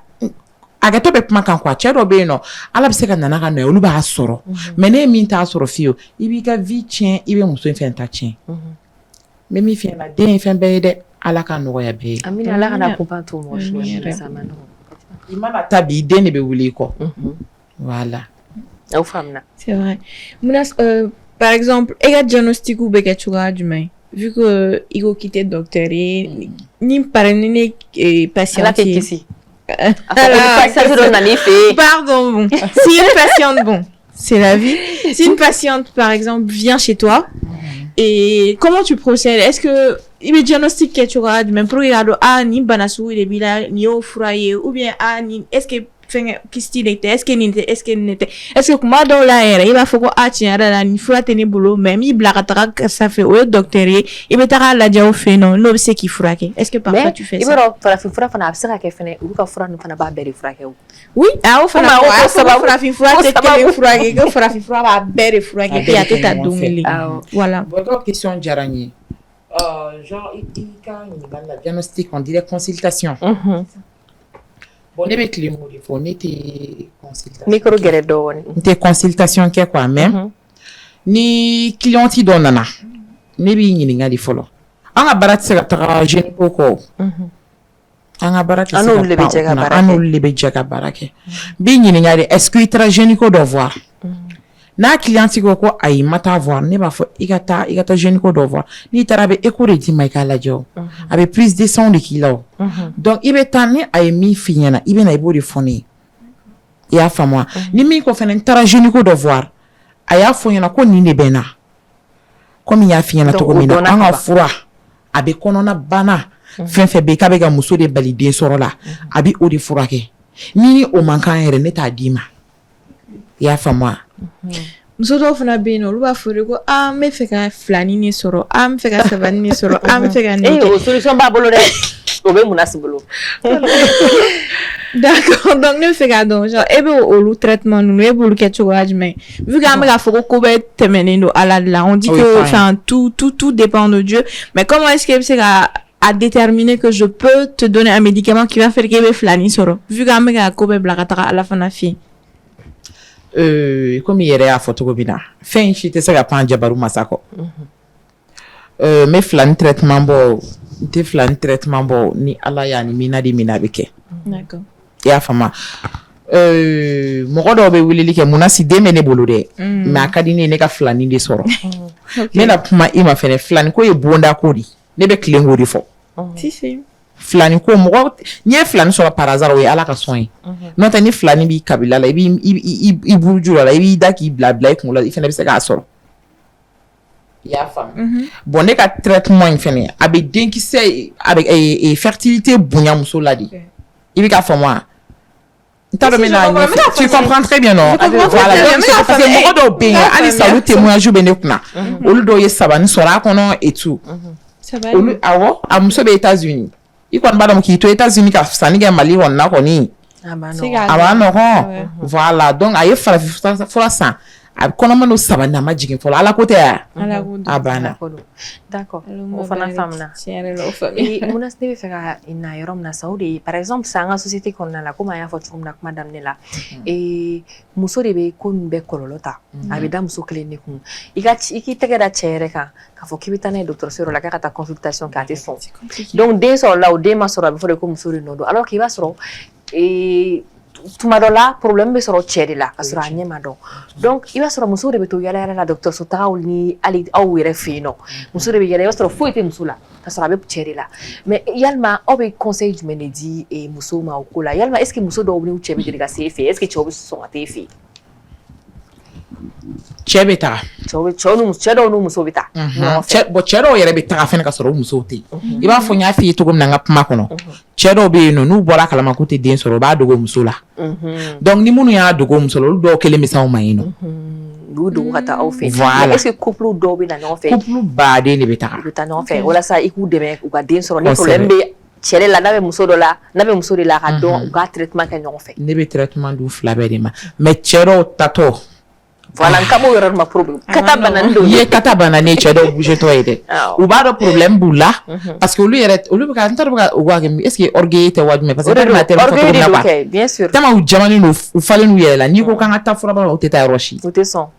Speaker 4: a kɛtɔ bɛ kuma kan quoi cɛ dɔ bɛ yen nɔ ala bɛ se ka nana ka na olu b'a sɔrɔ mais ne ye min t'a sɔrɔ fiyewu i b'i ka vie tiɲɛ i bɛ muso in fɛn ta tiɲɛ n bɛ min f'i ɲɛna den ye fɛn bɛɛ ye dɛ ala ka nɔgɔya bɛɛ ye
Speaker 1: amina ala kana kunpan to mɔgɔ si la sa ma nɔgɔ
Speaker 4: i mana ta bi i den de bɛ wuli i kɔ voilà
Speaker 1: aw faamuna
Speaker 2: c'est vrai Mounas par exemple e ka diagnostic bɛ kɛ cogoya jumɛn vu que i ko k'i tɛ docteur ye ni par ni ne patient
Speaker 1: ala k'i kisi
Speaker 2: pardon, bon. Si une patiente, bon, c'est la vie. Si une patiente, par exemple, vient chez toi, et comment tu procèdes? Est-ce que il me diagnostique quelque chose, même pour regarder, ni banasu, il est bila, ni au foyer, ou bien, ni, est-ce que qu'est-ce qu'il était, est-ce que comment dans la il va faut que tiens là ni fura tenir boulot même il blague ça fait au docteur il va t'arrêter la dia au fait non l'homme c'est qui fura est-ce que parfois tu fais ça
Speaker 1: il va faire fura fana a se ka kɛ fɛnɛ olu ka fura fana b'a bɛɛ de furakɛ
Speaker 2: oui au fana o farafin fura tɛ kelen furakɛ ko farafin fura b'a bɛɛ de furakɛ et a tɛ ta dongili voilà
Speaker 4: votre question diyara n ye genre i ka ɲininkali la diagnostic on dirait consultation bon ne bɛ tile mun de fɔ ne tɛ consultation
Speaker 1: micro gɛrɛ dɔɔni
Speaker 4: n tɛ consultation kɛ quoi mais ni cliente dɔ nana ne b'i ɲininka de fɔlɔ an ka baara tɛ se ka taga gynéco kɔ an ka baara tɛ se ka pan o kunna an n'olu de bɛ jɛ ka baara kɛ n b'i ɲininka de est-ce que i taara gynéco dɔ voir n'a cliente ko ayi ma taa voir ne b'a fɔ i ka taa gynéco dɔ voir n'i taara a bɛ écho de d'i ma i k'a lajɛ o a bɛ prise de sang de k'i la o donc i bɛ taa ni a ye min f'i ɲɛna i bɛ na i b'o de fɔ ne ye i y'a faamu wa ni min ko fɛnɛ n taara gynéco dɔ voir a y'a fɔ ɲɛna ko nin de bɛ n na komi n y'a f'i ɲɛna cogo min na an ka fura a bɛ kɔnɔna bana fɛn fɛn bɛ yen k'a bɛ ka muso de bali den sɔrɔ la a bɛ o de furakɛ ni o man kan yɛrɛ ne t'a d'i ma i y'a faamu wa
Speaker 2: muso dɔw fana bɛ yen nɔ olu b'a fɔ de ko n bɛ fɛ ka filanin de sɔrɔ n bɛ fɛ ka sabanin de sɔrɔ n bɛ fɛ ka nin kɛ
Speaker 1: o solution b'a bolo dɛ o bɛ mun na si bolo
Speaker 2: d'accord donc ne bɛ fɛ k'a dɔn genre e bɛ olu traitement ninnu e b'olu kɛ cogoya jumɛn vu que an bɛ k'a fɔ ko bɛɛ tɛmɛnen don ala de la on dit que enfin tout dépend de Dieu mais comment est-ce que e bɛ se ka à déterminer que je peux te donner un médicament qui va faire que e bɛ filanin sɔrɔ vu que an bɛ ka ko bɛɛ bila ka taga ala fana fɛ
Speaker 4: comme i yɛrɛ y'a fɔ cogo min na fɛn si tɛ se ka pan jabaru masa kɔ n bɛ filani traitement bɔ n tɛ filani traitement bɔ ni ala y'a ni mina de mina a bɛ kɛ
Speaker 2: d'accord
Speaker 4: i y'a faamu mɔgɔ dɔw bɛ weleli kɛ munna si den bɛ ne bolo dɛ mais a ka di ne ye ne ka filani de sɔrɔ n bɛna kuma i ma fɛnɛ filani ko ye bonda ko de ne bɛ tilen k'o de fɔ
Speaker 2: si
Speaker 4: filani ko mɔgɔ n'i ye filani sɔrɔ par hasard o ye ala ka sɔn ye n'o tɛ ni filani b'i kabila la i buruju la i b'i da k'i bila i kunkolo la i fɛnɛ bɛ se k'a sɔrɔ i y'a faamu bon ne ka traitement in fɛnɛ a bɛ denkisɛ a bɛ fertilité bonya muso la de i bɛ k'a faamu wa Tu comprends très bien, non? Voilà, donc c'est parce que moi, je bien, allez, salut, témoignage, benekuna. Au lieu de saban, sera qu'on et tout. Au lieu, à Mousso des États-Unis. Il compte pas donc qui aux États-Unis, car ça n'est qu'un Mali, on a connu. Ah, non. Voilà, donc, aïe, faut ça. Comment nous savons na magique pour la côté ah bana
Speaker 1: d'accord on fana famna et mon aspect fait ina yorom na saudi par exemple ça en société qu'on a la comme ya fo chumna madame nela et muso de be kon be kololota abida muso clinique iki tegeda chere ka fo kibitane docteur sur la carte consultation ka te son donc dès so là au dema sora be fo de ko muso no alors qu'il va soro et tumadola problème be soro chere la kasura nyema do donc il va soro muso de be to yala la docteur so taw ni ali aw yere fino muso de be yala soro fo ete musula kasura be chere la mais yalma obe conseil du menedi et muso ma okola yalma est-ce que muso do obni chebe de ga sefe est-ce que chobe so atefi
Speaker 4: chebe ta
Speaker 1: chobe no muso bita
Speaker 4: bo chero yere be ta fene kasoro muso te i ba fo nya fi to gom na ngapma kono chero be no nu bora kala makote den soro ba dogo muso la donc ni munu ya dogo muso lo do kele mi sa o mayino
Speaker 1: do kata au fait est-ce que couple do bi na no fait
Speaker 4: couple ba de ni bita
Speaker 1: no fait wala sa iku deme u ga den soro ni problème be chere la nabe muso do la nabe muso de la ka don u ga traitement ka no fait
Speaker 4: ne be traitement du flabe ma mais chero tato
Speaker 1: voilà nkabo yoro ma problème kata banane do
Speaker 4: ye kata banane chero bouger to ede u ba do problème bula parce que lui yeret lui ka ntar ba o ga est-ce que orgueil te wad mais parce que ma tellement photo na
Speaker 1: OK bien sûr
Speaker 4: tama u jamani no u falen u yela ni ko kan ata fura ba o teta roshi
Speaker 1: o te son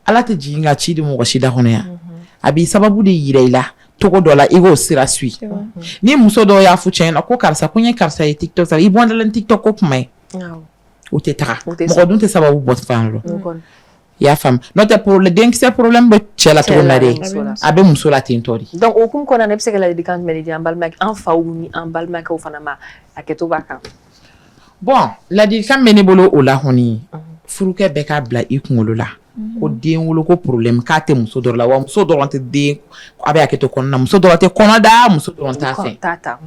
Speaker 4: ala te jinga chi de mo shida hono ya abi sababu de yireila togo dola igo sira sui ni muso do ya fu chen ko karsa kunye karsa TikTok sa ibon dalen TikTok ko mai o teta mo dun te sababu bot fanlo ya fam notre pour le denk c'est problème be chela to na de abe muso la tintori
Speaker 1: donc o kum kona ne pse kala dikant melidi en balmak en fauni en balmak o fanama aketo baka
Speaker 4: bon la dikant menebolo o la honi furuke be ka bla ikungolo la ko den wolo ko problème ka te muso dor la wa muso dor te den abe aketo konna muso dor te konna da muso dor ta fe
Speaker 1: tata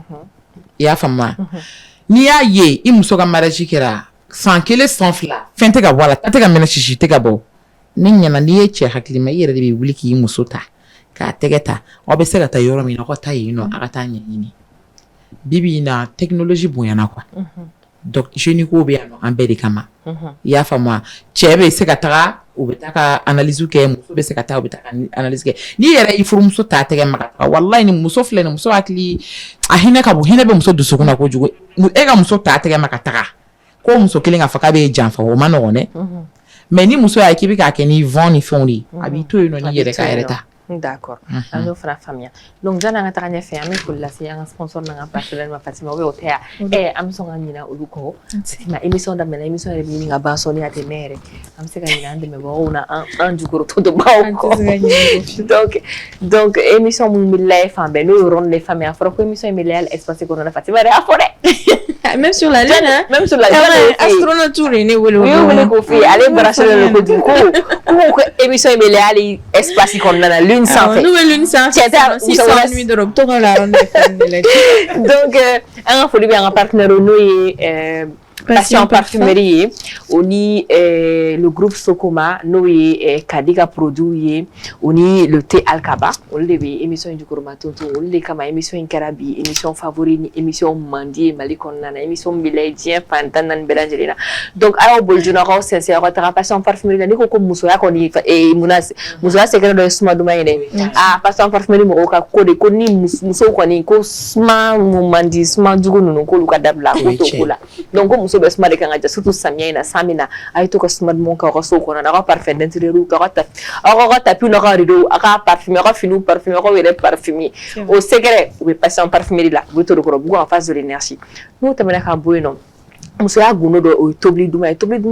Speaker 4: ya fam ni ya ye i muso ka mariage kera sans kele sans fla fente ka wala te ka mena chichi te ka bo ni nyana ni ye che hakilima yere de bi wuli ki muso ta ka tegeta obe se ka ta yoro mi no ko ta yino aka ta nyini bibi na technologie boyana kwa donc je ni ko be ano ambedi kama ya fama chebe se ka ta o be ta ka analyse ke muso be se ka ta o be ta ka analyse ke ni yere i furu muso ta tege maka wallahi ni muso fle ni muso akli ahina ka bo hina be muso dusu kuna ko jugo e ga muso ta tege maka ta ko muso kilinga faka be janfa o mano ne mais ni muso ya kibi ka keni vont ni fondi habito no ni yere ka ereta
Speaker 1: d'accord alors fra famille donc jana nga tanya fe ami ko la si un sponsor na partenaire ma Fatima we hotea am so ngani na uluko ma émission da mena émission re bi nga ba so ni ate mere am se gani na ande me bo na un du gros tout de bauko donc émission mu milay fa be no ron les familles afro ko émission milay espace ko na Fatima re afore
Speaker 2: même sur la lune hein
Speaker 1: même sur la lune
Speaker 2: astronaute ne wolo
Speaker 1: ko fi aller brasser le ko du ko émission milay espace ko na lune sans fait
Speaker 2: nouvelle lune sans fait 600 nuits de retour la ronde
Speaker 1: donc un faut bien un partenaire nous Passion Parfumerie oni le groupe Sokoma nous Kadiga produit oni le thé Alkaba on le émission du Koromato on le kama émission Karabi émission favorite émission Mandi Malikonna émission Bilaidien Pantanan Belangelina donc alors boljuna ko sincère ko Passion Parfumerie ni ko muso ya ko ni e munas muso ya secret de suma duma ine Passion Parfumerie mo ka ko de ko ni muso ko ni ko sma mandi sma jugo no ko luka dabla ko to kula donc muso be sma de kan aja surtout samia ina samina ay to ko sma mon ka ko so ko na ka parfait d'intérieur ka ta tapi no ka rido aka parfumer ka finu parfumer ko wele parfumer au secret ou Passion Parfumerie là vous to ko bu en face de l'énergie nous tamena ka boyno muso ya guno do tobli duma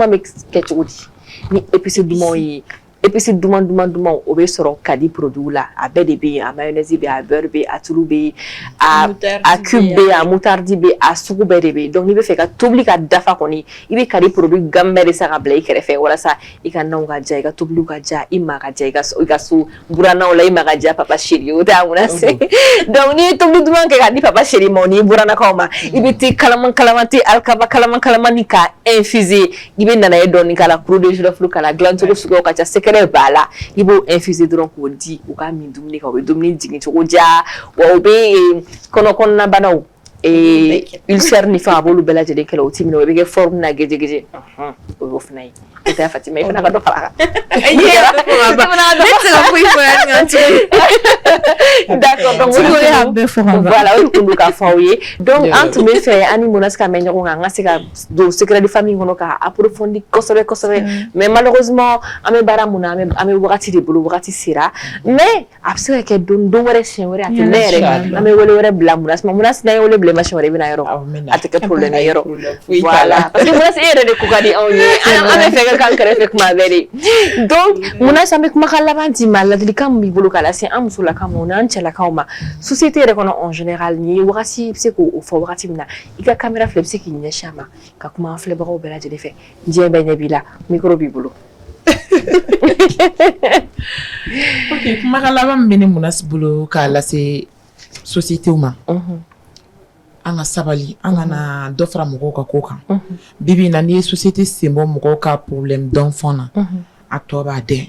Speaker 1: me ketchudi ni épice duma yi épices duman o bɛ sɔrɔ kadi produit la a bɛɛ de bɛ yen a mayonnaise bɛ a beurre bɛ a tulu bɛ a cube bɛ a moutarde bɛ a sugu bɛɛ de bɛ yen donc n'i bɛ fɛ ka tobili ka dafa kɔni i bɛ kadi produit gan bɛɛ de san ka bila i kɛrɛfɛ walasa i ka nanw ka ja i ka tobiliw ka ja i ma ka ja i ka so burannaw la i ma ka ja papa chéri o tɛ a mun se donc n'i ye tobili duman kɛ ka di papa chéri ma o ni burannakaw ma i bɛ te kalaman te alikaba kalaman ni ka infuser i bɛ nana ye dɔɔni k'a la poudre de girofle k'a la dilancogo suguyaw ka ca secret b'a la i b'o infuser dɔrɔn k'o di u ka min dumuni kan u bɛ dumuni jigin cogo ja wa u bɛ kɔnɔkɔnɔna banaw ulcère ni fɛn a b'olu bɛɛ lajɛlen kɛlɛ o t'i minɛ o bɛ kɛ forme na gɛjɛgɛjɛ o y'o fana ye o tɛ Fatima i fana ka dɔ fara a kan d'accord donc voilà o de tun ka fɔ aw ye donc an tun bɛ fɛ an ni Mounass ka mɛn ɲɔgɔn kan an ka se ka don secret de famille kɔnɔ ka approfondir kosɛbɛ mais malheureusement an bɛ baara mun na an bɛ wagati de bolo wagati sera mais a bɛ se ka kɛ don wɛrɛ siɲɛ wɛrɛ a tɛ ne yɛrɛ an bɛ wele wɛrɛ bila Mounass ma Mounass n'a ye wele bila machine wɛrɛ i bɛna yɔrɔ a tɛ kɛ problème ye yɔrɔ voilà parce que Mounass e yɛrɛ de ko ka di anw ye an bɛ fɛ kan kɛrɛfɛ kuma bɛɛ de donc Mounass an bɛ kumakan laban di ma ladilikan min b'i bolo k'a lase an musolakaw ma o n'an cɛlakaw ma société yɛrɛ kɔnɔ en général ni ye wagati i bɛ se k'o fɔ wagati min na i ka caméra filɛ i bɛ se k'i ɲɛsin a ma ka kuma an filɛbagaw bɛɛ lajɛlen fɛ diɲɛ bɛɛ ɲɛ b'i la micro b'i bolo.
Speaker 4: Ok kumakan laban min bɛ ne Mounass bolo k'a lase société ma an ka sabali an kana dɔ fara mɔgɔw ka ko kan bibi na n'i ye société sen bɔ mɔgɔw ka problème d'enfant na a tɔ b'a dɛn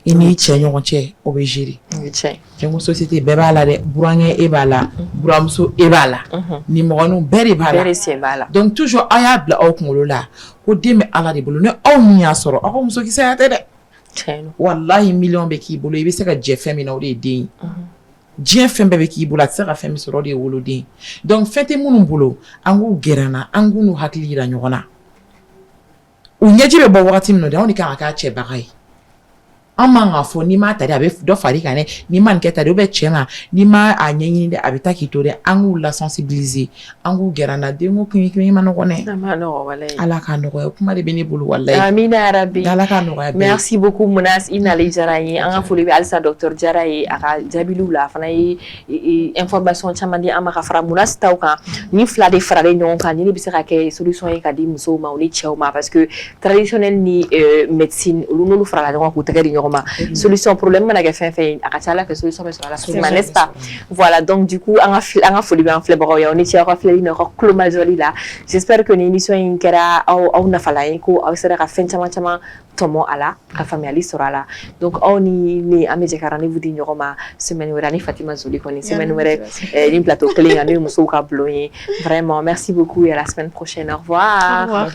Speaker 4: i n'i cɛ ɲɔgɔn cɛ o bɛ gérer cɛnko société bɛɛ b'a la dɛ burankɛ e b'a la buramuso e b'a la nimɔgɔninw bɛɛ de b'a la donc toujours a y'a bila aw kunkolo la ko den bɛ Ala de bolo ni aw min y'a sɔrɔ aw ka musokisɛya tɛ dɛ walahi million bɛ k'i bolo i bɛ se ka jɛ fɛn min na o de ye den ye diɲɛ fɛn bɛɛ bɛ k'i bolo a tɛ se ka fɛn min sɔrɔ o de ye woloden donc fɛn tɛ minnu bolo an k'u gɛrɛ an na an k'u n'u hakili yira ɲɔgɔn na u ɲɛji bɛ bɔ wagati min na de anw de kan ka k'a cɛbaga ye an man ka fɔ n'i m'a ta de a bɛ dɔ far'i kan dɛ n'i ma nin kɛ ta de ou bien cɛ ma n'i ma a ɲɛɲini dɛ a bɛ taa k'i to dɛ an k'u la sensibiliser an k'u gɛrɛ an na denko kimi ma nɔgɔn dɛ Ala k'a nɔgɔya kuma de bɛ ne bolo walahi
Speaker 1: amina yarabi
Speaker 4: Ala k'a nɔgɔya
Speaker 1: merci beaucoup Mounass i nali diyara an ye an ka foli bɛ halisa docteur Jara ye a ka jaabiliw la a fana ye information caman di an ma ka fara Mounass taw kan ni fila de faralen ɲɔgɔn kan ni bɛ se ka kɛ solution ye ka di musow ma o ni cɛw ma parce que traditionnel ni médecine olu n'olu farala ɲɔgɔn k'u tɛgɛ di ɲɔgɔn ma solution problème mana kɛ fɛn fɛn a ka ca Ala fɛ solution bɛ sɔrɔ a la facilement n'est-ce pas voilà donc du coup an ka foli bɛ an filɛbagaw ye aw ni ce aw ka filɛli n'aw ka kulo majɔli la j'espère que ni émission in kɛra aw nafalan ye ko aw sera ka fɛn caman tɔmɔ a la ka faamuyali sɔrɔ a la donc aw ni ne an bɛ jɛ ka rendez-vous di ɲɔgɔn ma semaine wɛrɛ ani Fatima Zoli kɔni semaine wɛrɛ ni plateau kelen kan n'o ye musow ka bulon ye vraiment merci beaucoup et à la semaine prochaine au revoir.